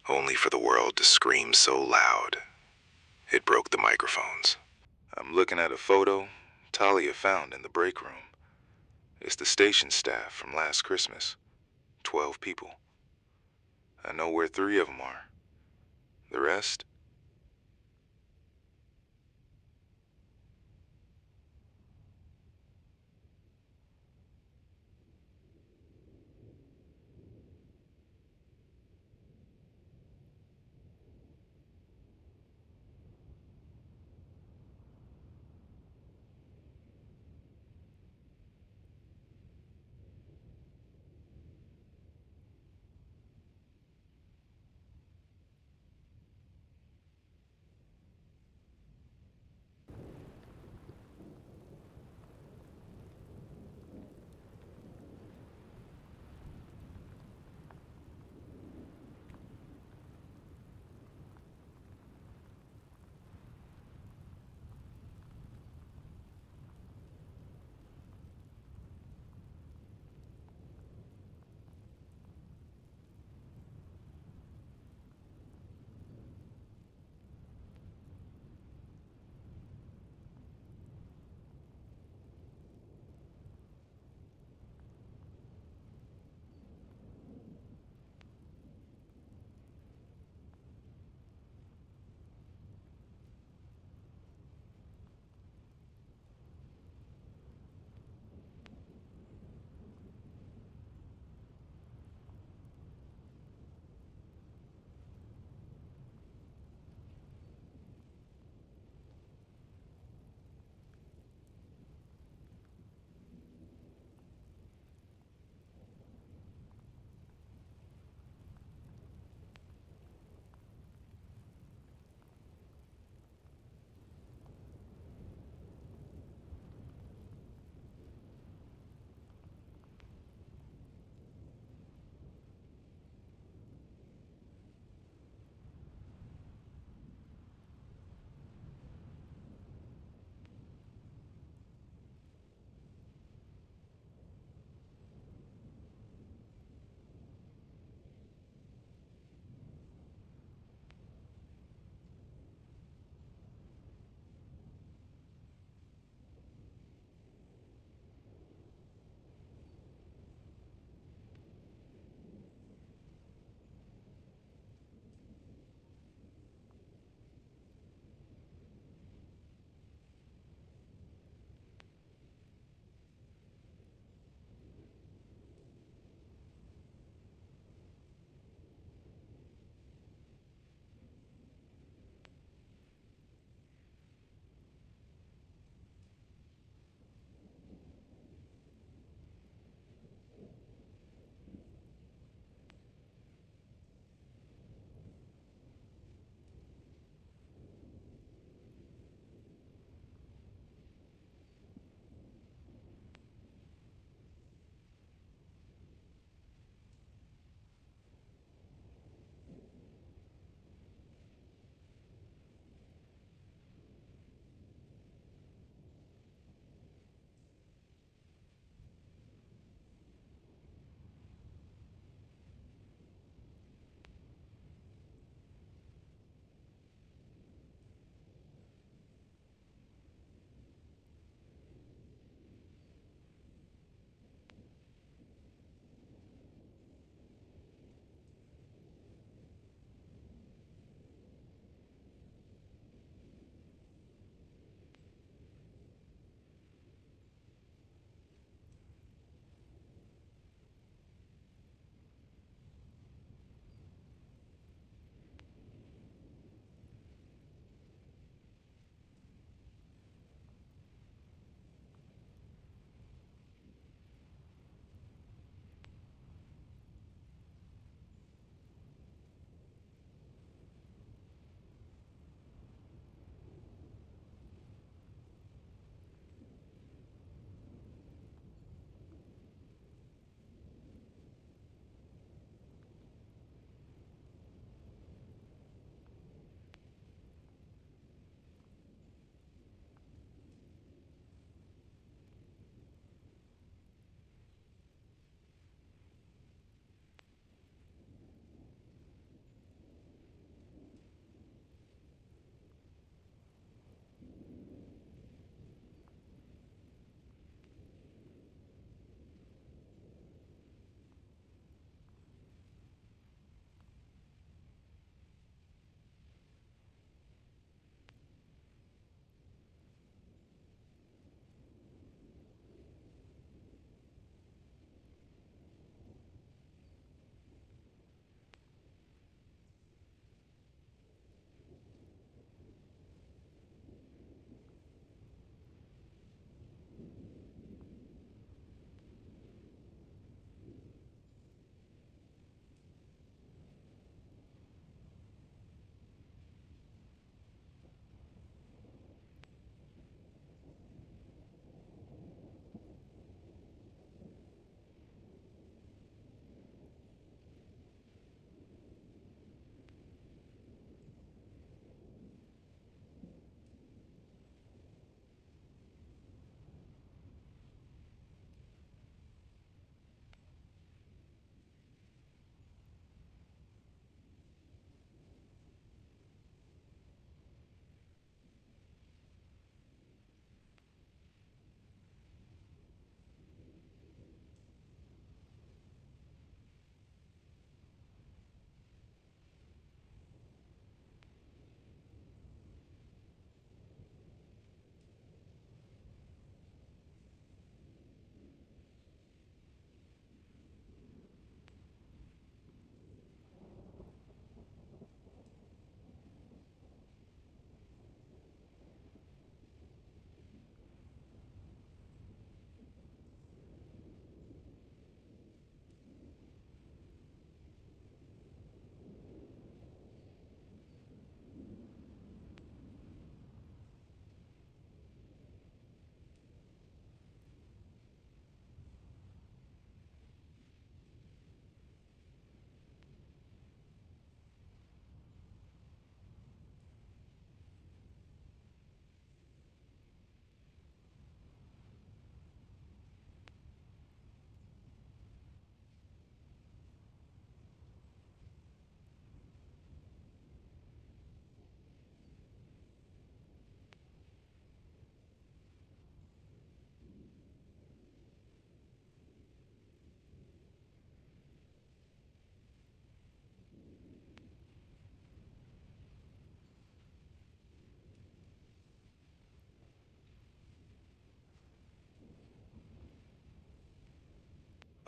only for the world to scream so loud it broke the microphones. I'm looking at a photo Talia found in the break room. It's the station staff from last Christmas. 12 people. I know where 3 of them are. The rest?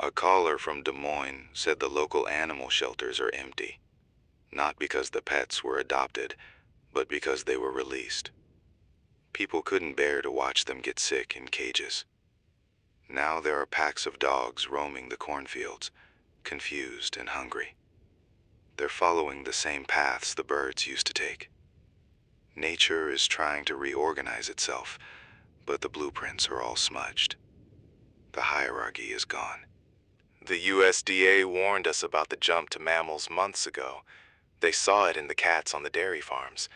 A caller from Des Moines said the local animal shelters are empty, not because the pets were adopted, but because they were released. People couldn't bear to watch them get sick in cages. Now there are packs of dogs roaming the cornfields, confused and hungry. They're following the same paths the birds used to take. Nature is trying to reorganize itself, but the blueprints are all smudged. The hierarchy is gone. The USDA warned us about the jump to mammals months ago. They saw it in the cats on the dairy farms.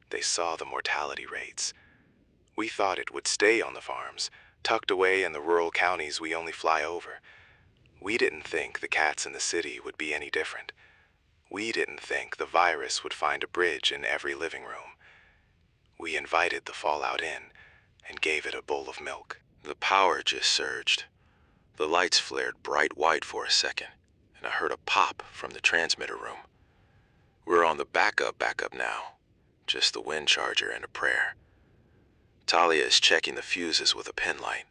They saw the mortality rates. We thought it would stay on the farms, tucked away in the rural counties we only fly over. We didn't think the cats in the city would be any different. We didn't think the virus would find a bridge in every living room. We invited the fallout in and gave it a bowl of milk. The power just surged. The lights flared bright white for a second, and I heard a pop from the transmitter room. We're on the backup now, just the wind charger and a prayer. Talia is checking the fuses with a pen light.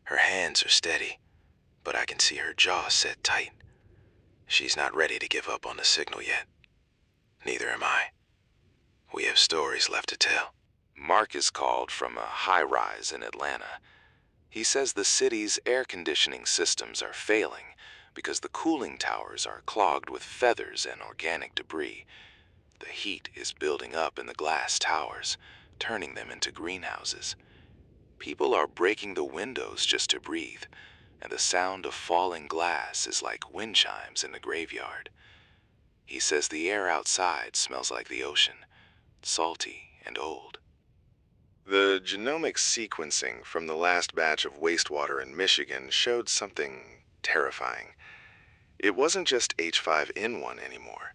Her hands are steady, but I can see her jaw set tight. She's not ready to give up on the signal yet. Neither am I. We have stories left to tell. Mark is called from a high-rise in Atlanta. He says the city's air conditioning systems are failing because the cooling towers are clogged with feathers and organic debris. The heat is building up in the glass towers, turning them into greenhouses. People are breaking the windows just to breathe, and the sound of falling glass is like wind chimes in the graveyard. He says the air outside smells like the ocean, salty and old. The genomic sequencing from the last batch of wastewater in Michigan showed something terrifying. It wasn't just H5N1 anymore.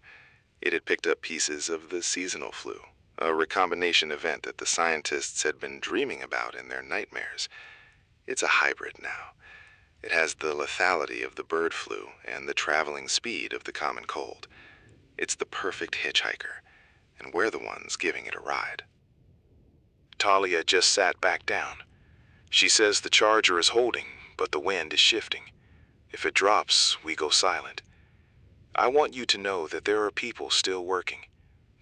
It had picked up pieces of the seasonal flu, a recombination event that the scientists had been dreaming about in their nightmares. It's a hybrid now. It has the lethality of the bird flu and the traveling speed of the common cold. It's the perfect hitchhiker, and we're the ones giving it a ride. Talia just sat back down. She says the charger is holding, but the wind is shifting. If it drops, we go silent. I want you to know that there are people still working.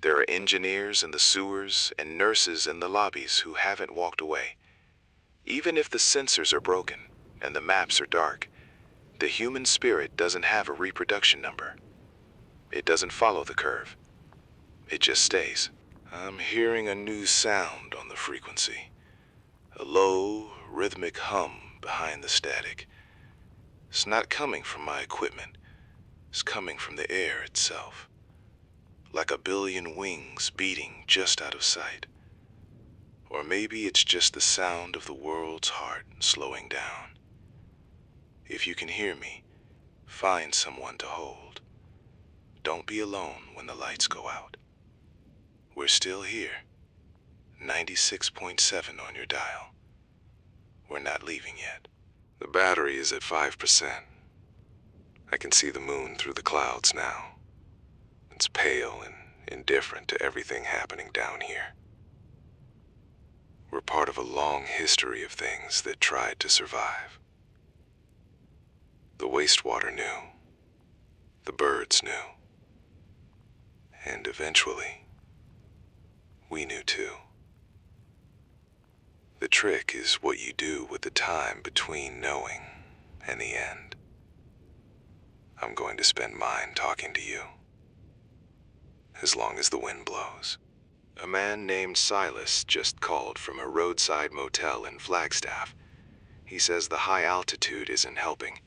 There are engineers in the sewers and nurses in the lobbies who haven't walked away. Even if the sensors are broken and the maps are dark, the human spirit doesn't have a reproduction number. It doesn't follow the curve. It just stays. I'm hearing a new sound on the frequency. A low, rhythmic hum behind the static. It's not coming from my equipment. It's coming from the air itself. Like a billion wings beating just out of sight. Or maybe it's just the sound of the world's heart slowing down. If you can hear me, find someone to hold. Don't be alone when the lights go out. We're still here. 96.7 on your dial. We're not leaving yet. The battery is at 5%. I can see the moon through the clouds now. It's pale and indifferent to everything happening down here. We're part of a long history of things that tried to survive. The wastewater knew. The birds knew. And eventually, we knew too. The trick is what you do with the time between knowing and the end. I'm going to spend mine talking to you. As long as the wind blows. A man named Silas just called from a roadside motel in Flagstaff. He says the high altitude isn't helping.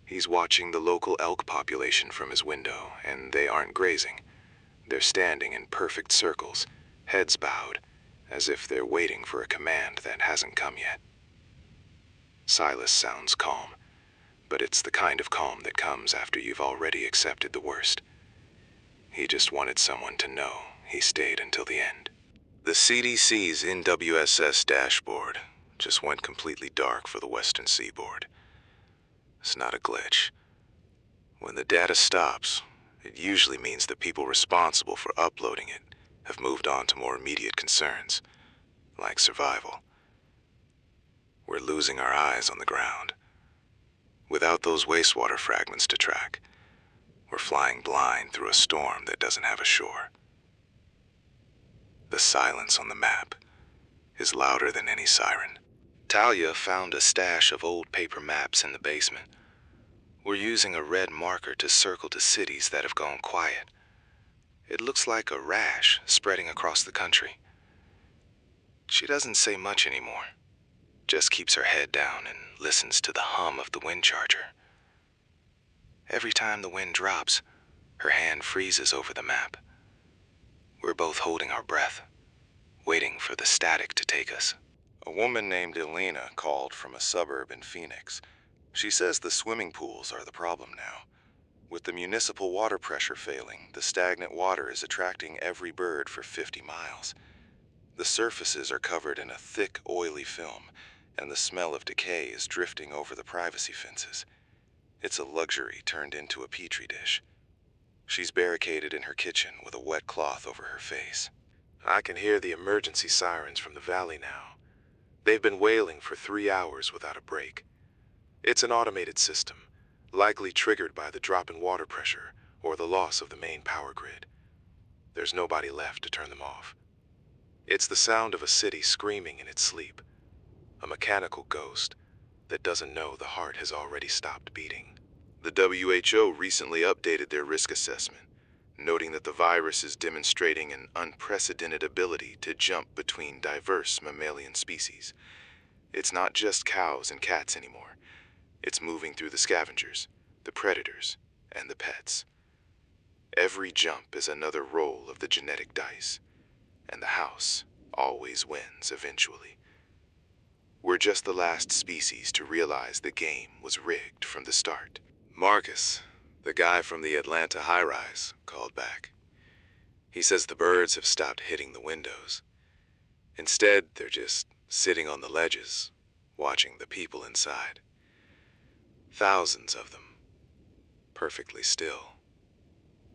He's watching the local elk population from his window, and they aren't grazing. They're standing in perfect circles, heads bowed, as if they're waiting for a command that hasn't come yet. Silas sounds calm, but it's the kind of calm that comes after you've already accepted the worst. He just wanted someone to know he stayed until the end. The CDC's NWSS dashboard just went completely dark for the western seaboard. It's not a glitch. When the data stops, it usually means the people responsible for uploading it have moved on to more immediate concerns, like survival. We're losing our eyes on the ground.
Without those wastewater fragments to track, we're flying blind through a storm that doesn't have a shore. The silence on the map is louder than any siren. Talia found a stash of old paper maps in the basement. We're using a red marker to circle to cities that have gone quiet. It looks like a rash spreading across the country. She doesn't say much anymore, just keeps her head down and listens to the hum of the wind charger. Every time the wind drops, her hand freezes over the map. We're both holding our breath, waiting for the static to take us. A woman named Elena called from a suburb in Phoenix. She says the swimming pools are the problem now. With the municipal water pressure failing, the stagnant water is attracting every bird for 50 miles. The surfaces are covered in a thick, oily film, and the smell of decay is drifting over the privacy fences. It's a luxury turned into a petri dish. She's barricaded in her kitchen with a wet cloth over her face. I can hear the emergency sirens from the valley now. They've been wailing for 3 hours without a break. It's an automated system, likely triggered by the drop in water pressure or the loss of the main power grid. There's nobody left to turn them off. It's the sound of a city screaming in its sleep, a mechanical ghost that doesn't know the heart has already stopped beating. The WHO recently updated their risk assessment, noting that the virus is demonstrating an unprecedented ability to jump between diverse mammalian species. It's not just cows and cats anymore. It's moving through the scavengers, the predators, and the pets. Every jump is another roll of the genetic dice, and the house always wins eventually. We're just the last species to realize the game was rigged from the start. Marcus, the guy from the Atlanta high-rise, called back. He says the birds have stopped hitting the windows. Instead, they're just sitting on the ledges, watching the people inside. Thousands of them, perfectly still,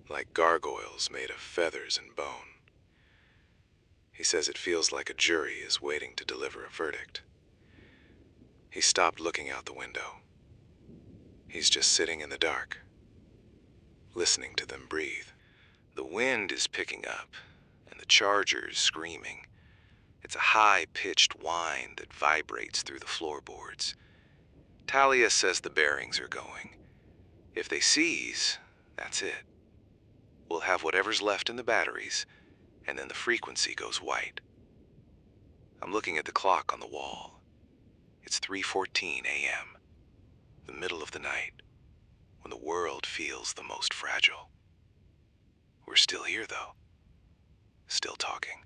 like gargoyles made of feathers and bone. He says it feels like a jury is waiting to deliver a verdict. He stopped looking out the window. He's just sitting in the dark, listening to them breathe. The wind is picking up, and the charger's screaming. It's a high-pitched whine that vibrates through the floorboards. Talia says the bearings are going. If they seize, that's it. We'll have whatever's left in the batteries, and then the frequency goes white. I'm looking at the clock on the wall. It's 3:14 a.m., the middle of the night, when the world feels the most fragile. We're still here, though. Still talking.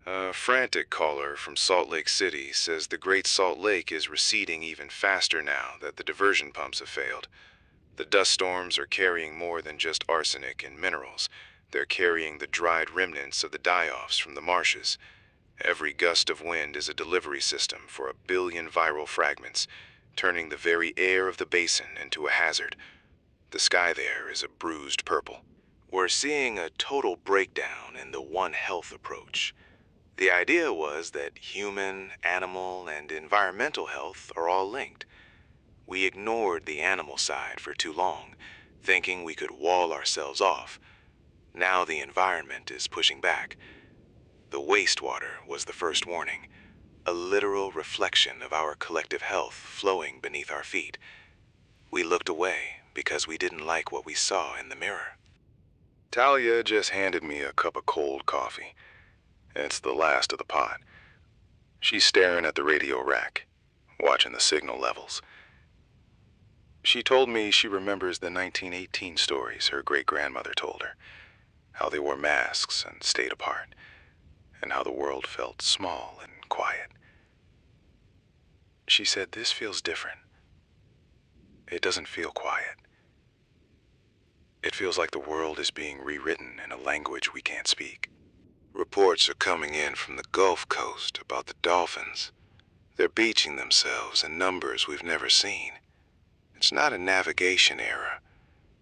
A frantic caller from Salt Lake City says the Great Salt Lake is receding even faster now that the diversion pumps have failed. The dust storms are carrying more than just arsenic and minerals. They're carrying the dried remnants of the die-offs from the marshes. Every gust of wind is a delivery system for 1 billion viral fragments, turning the very air of the basin into a hazard. The sky there is a bruised purple. We're seeing a total breakdown in the One Health approach. The idea was that human, animal, and environmental health are all linked. We ignored the animal side for too long, thinking we could wall ourselves off. Now the environment is pushing back. The wastewater was the first warning, a literal reflection of our collective health flowing beneath our feet. We looked away because we didn't like what we saw in the mirror. Talia just handed me a cup of cold coffee. It's the last of the pot. She's staring at the radio rack, watching the signal levels. She told me she remembers the 1918 stories her great-grandmother told her, how they wore masks and stayed apart, and how the world felt small and quiet. She said this feels different. It doesn't feel quiet. It feels like the world is being rewritten in a language we can't speak. Reports are coming in from the Gulf Coast about the dolphins. They're beaching themselves in numbers we've never seen. It's not a navigation error.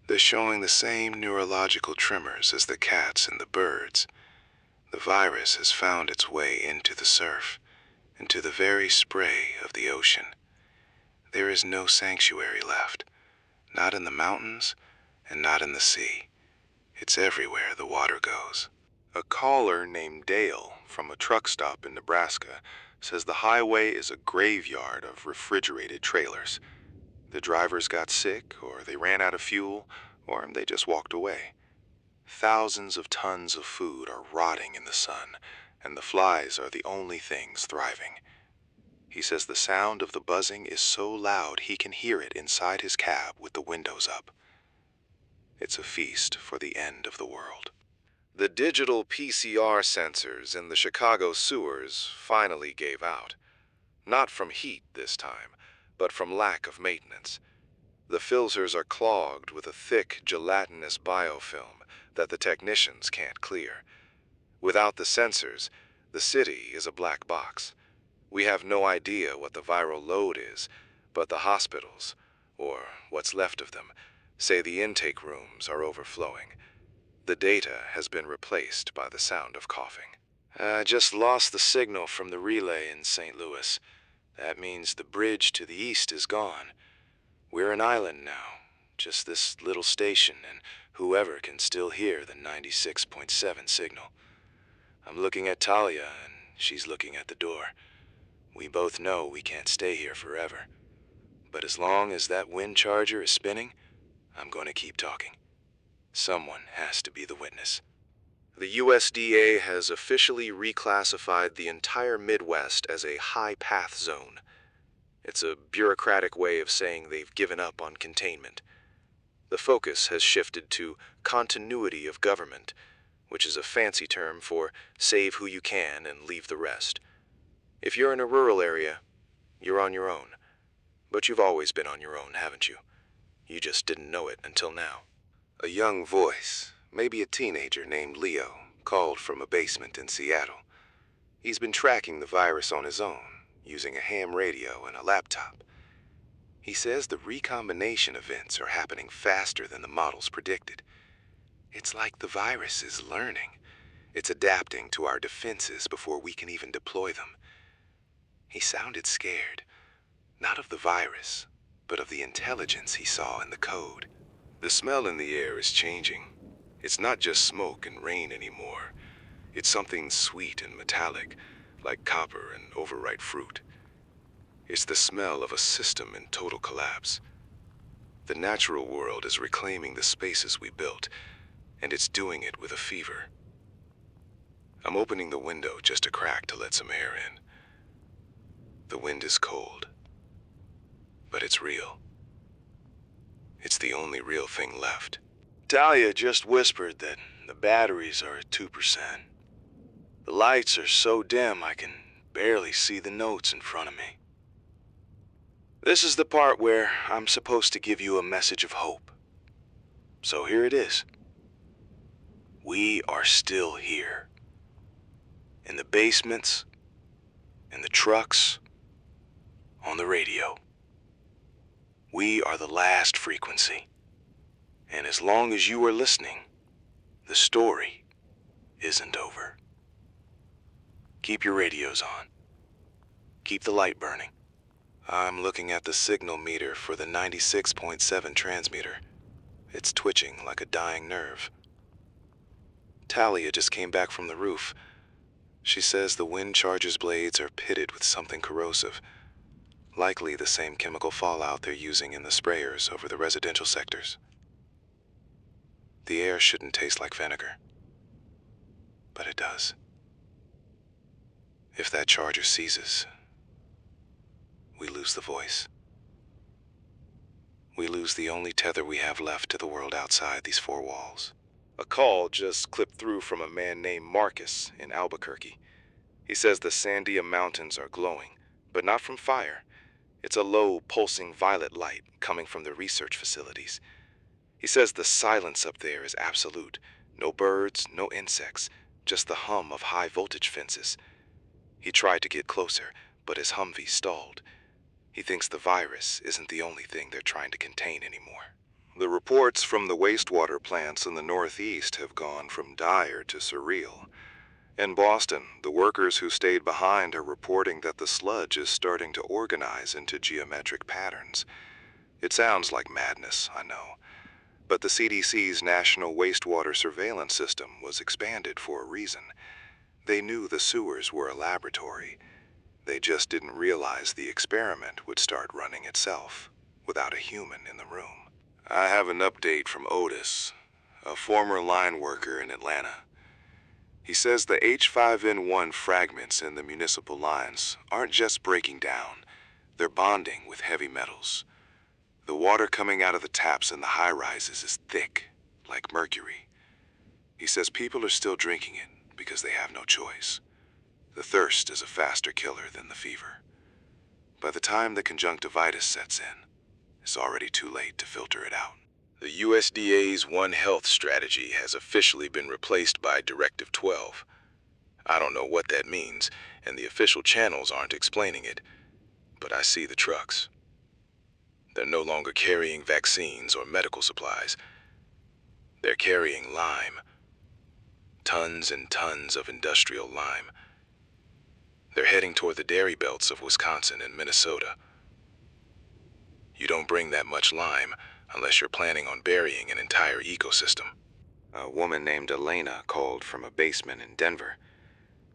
They're showing the same neurological tremors as the cats and the birds. The virus has found its way into the surf, into the very spray of the ocean. There is no sanctuary left. Not in the mountains, and not in the sea. It's everywhere the water goes. A caller named Dale from a truck stop in Nebraska says the highway is a graveyard of refrigerated trailers. The drivers got sick, or they ran out of fuel, or they just walked away. Thousands of tons of food are rotting in the sun, and the flies are the only things thriving. He says the sound of the buzzing is so loud he can hear it inside his cab with the windows up. It's a feast for the end of the world.
The digital PCR sensors in the Chicago sewers finally gave out. Not from heat this time, but from lack of maintenance. The filters are clogged with a thick, gelatinous biofilm that the technicians can't clear. Without the sensors, the city is a black box. We have no idea what the viral load is, but the hospitals, or what's left of them, say the intake rooms are overflowing. The data has been replaced by the sound of coughing. I just lost the signal from the relay in St. Louis. That means the bridge to the east is gone. We're an island now, just this little station, and whoever can still hear the 96.7 signal. I'm looking at Talia, and she's looking at the door. We both know we can't stay here forever. But as long as that wind charger is spinning, I'm going to keep talking. Someone has to be the witness. The USDA has officially reclassified the entire Midwest as a high-path zone. It's a bureaucratic way of saying they've given up on containment. The focus has shifted to continuity of government, which is a fancy term for save who you can and leave the rest. If you're in a rural area, you're on your own. But you've always been on your own, haven't you? You just didn't know it until now.
A young voice, maybe a teenager named Leo, called from a basement in Seattle. He's been tracking the virus on his own, using a ham radio and a laptop. He says the recombination events are happening faster than the models predicted. It's like the virus is learning. It's adapting to our defenses before we can even deploy them. He sounded scared, not of the virus, but of the intelligence he saw in the code. The smell in the air is changing. It's not just smoke and rain anymore. It's something sweet and metallic, like copper and overripe fruit. It's the smell of a system in total collapse. The natural world is reclaiming the spaces we built, and it's doing it with a fever. I'm opening the window just a crack to let some air in. The wind is cold, but it's real. It's the only real thing left. Talia just whispered that the batteries are at 2%. The lights are so dim I can barely see the notes in front of me. This is the part where I'm supposed to give you a message of hope. So here it is. We are still here. In the basements, in the trucks, on the radio. We are the last frequency. And as long as you are listening, the story isn't over. Keep your radios on. Keep the light burning. I'm looking at the signal meter for the 96.7 transmitter. It's twitching like a dying nerve. Talia just came back from the roof. She says the wind charger's blades are pitted with something corrosive. Likely the same chemical fallout they're using in the sprayers over the residential sectors. The air shouldn't taste like vinegar, but it does. If that charger seizes, we lose the voice. We lose the only tether we have left to the world outside these four walls. A call just clipped through from a man named Marcus in Albuquerque. He says the Sandia Mountains are glowing, but not from fire. It's a low, pulsing violet light coming from the research facilities. He says the silence up there is absolute. No birds, no insects, just the hum of high-voltage fences. He tried to get closer, but his Humvee stalled. He thinks the virus isn't the only thing they're trying to contain anymore. The reports from the wastewater plants in the Northeast have gone from dire to surreal. In Boston, the workers who stayed behind are reporting that the sludge is starting to organize into geometric patterns. It sounds like madness, I know, but the CDC's National Wastewater Surveillance System was expanded for a reason. They knew the sewers were a laboratory. They just didn't realize the experiment would start running itself, without a human in the room. I have an update from Otis, a former line worker in Atlanta. He says the H5N1 fragments in the municipal lines aren't just breaking down, they're bonding with heavy metals. The water coming out of the taps in the high-rises is thick, like mercury. He says people are still drinking it because they have no choice. The thirst is a faster killer than the fever. By the time the conjunctivitis sets in, it's already too late to filter it out. The USDA's One Health strategy has officially been replaced by Directive 12. I don't know what that means, and the official channels aren't explaining it, but I see the trucks. They're no longer carrying vaccines or medical supplies. They're carrying lime. Tons and tons of industrial lime. They're heading toward the dairy belts of Wisconsin and Minnesota. You don't bring that much lime unless you're planning on burying an entire ecosystem. A woman named Elena called from a basement in Denver.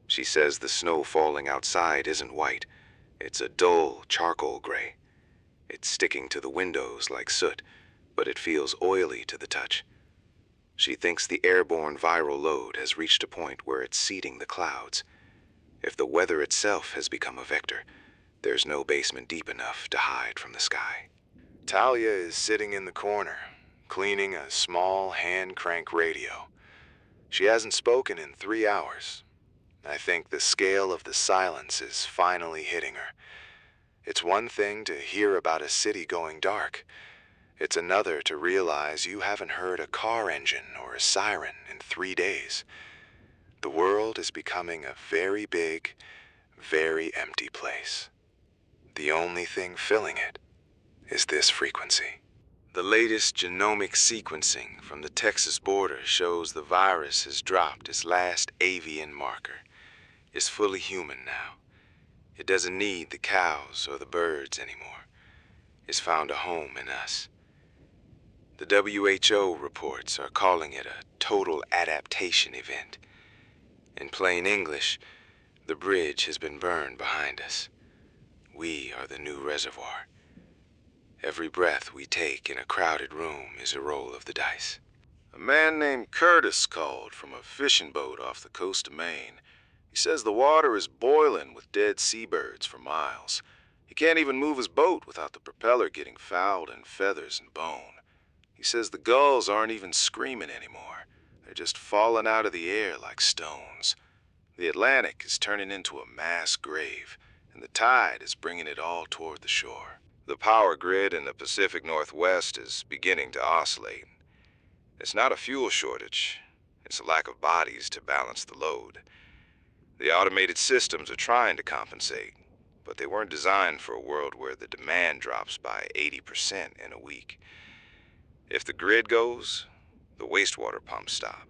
She says the snow falling outside isn't white. It's a dull charcoal gray. It's sticking to the windows like soot, but it feels oily to the touch. She thinks the airborne viral load has reached a point where it's seeding the clouds. If the weather itself has become a vector, there's no basement deep enough to hide from the sky. Talia is sitting in the corner, cleaning a small hand-crank radio. She hasn't spoken in 3 hours. I think the scale of the silence is finally hitting her. It's one thing to hear about a city going dark. It's another to realize you haven't heard a car engine or a siren in 3 days. The world is becoming a very big, very empty place. The only thing filling it is this frequency. The latest genomic sequencing from the Texas border shows the virus has dropped its last avian marker. It's fully human now. It doesn't need the cows or the birds anymore. It's found a home in us. The WHO reports are calling it a total adaptation event. In plain English, the bridge has been burned behind us. We are the new reservoir. Every breath we take in a crowded room is a roll of the dice. A man named Curtis called from a fishing boat off the coast of Maine. He says the water is boiling with dead seabirds for miles. He can't even move his boat without the propeller getting fouled in feathers and bone. He says the gulls aren't even screaming anymore. They're just falling out of the air like stones. The Atlantic is turning into a mass grave, and the tide is bringing it all toward the shore. The power grid in the Pacific Northwest is beginning to oscillate. It's not a fuel shortage. It's a lack of bodies to balance the load. The automated systems are trying to compensate, but they weren't designed for a world where the demand drops by 80% in a week. If the grid goes, the wastewater pumps stop.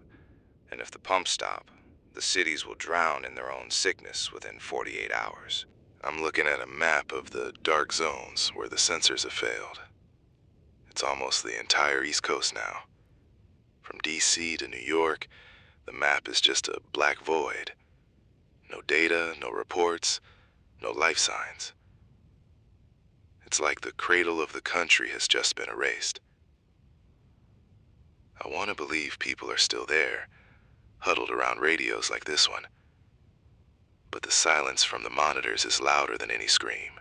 And if the pumps stop, the cities will drown in their own sickness within 48 hours. I'm looking at a map of the dark zones where the sensors have failed. It's almost the entire East Coast now. From DC to New York, the map is just a black void. No data, no reports, no life signs. It's like the cradle of the country has just been erased. I want to believe people are still there, huddled around radios like this one. But the silence from the monitors is louder than any scream.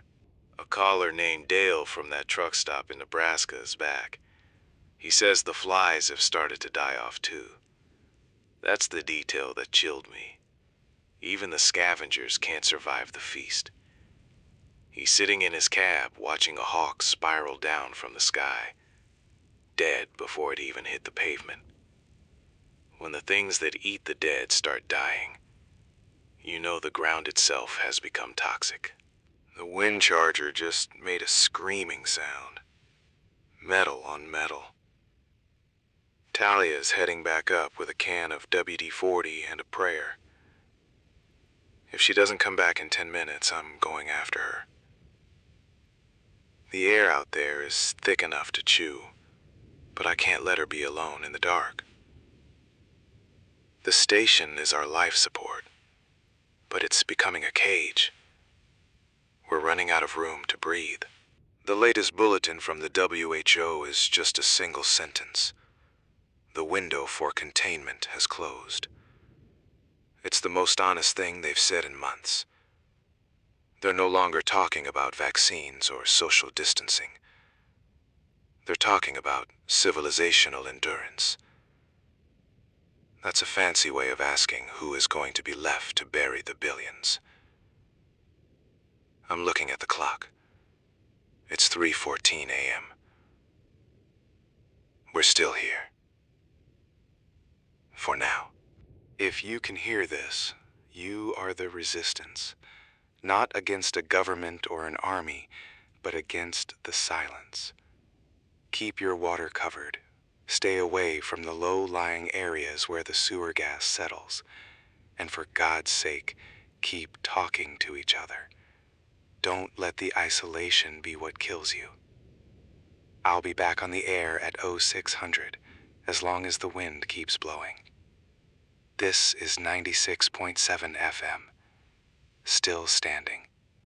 A caller named Dale from that truck stop in Nebraska is back. He says the flies have started to die off too. That's the detail that chilled me. Even the scavengers can't survive the feast. He's sitting in his cab watching a hawk spiral down from the sky, dead before it even hit the pavement. When the things that eat the dead start dying, you know the ground itself has become toxic. The wind charger just made a screaming sound. Metal on metal. Talia's heading back up with a can of WD-40 and a prayer. If she doesn't come back in 10 minutes, I'm going after her. The air out there is thick enough to chew, but I can't let her be alone in the dark. The station is our life support, but it's becoming a cage. We're running out of room to breathe. The latest bulletin from the WHO is just a single sentence. The window for containment has closed. It's the most honest thing they've said in months. They're no longer talking about vaccines or social distancing. They're talking about civilizational endurance. That's a fancy way of asking who is going to be left to bury the billions. I'm looking at the clock. It's 3:14 a.m. We're still here. For now. If you can hear this, you are the resistance. Not against a government or an army, but against the silence. Keep your water covered. Stay away from the low-lying areas where the sewer gas settles. And for God's sake, keep talking to each other. Don't let the isolation be what kills you. I'll be back on the air at 0600, as long as the wind keeps blowing. This is 96.7 FM. Still standing.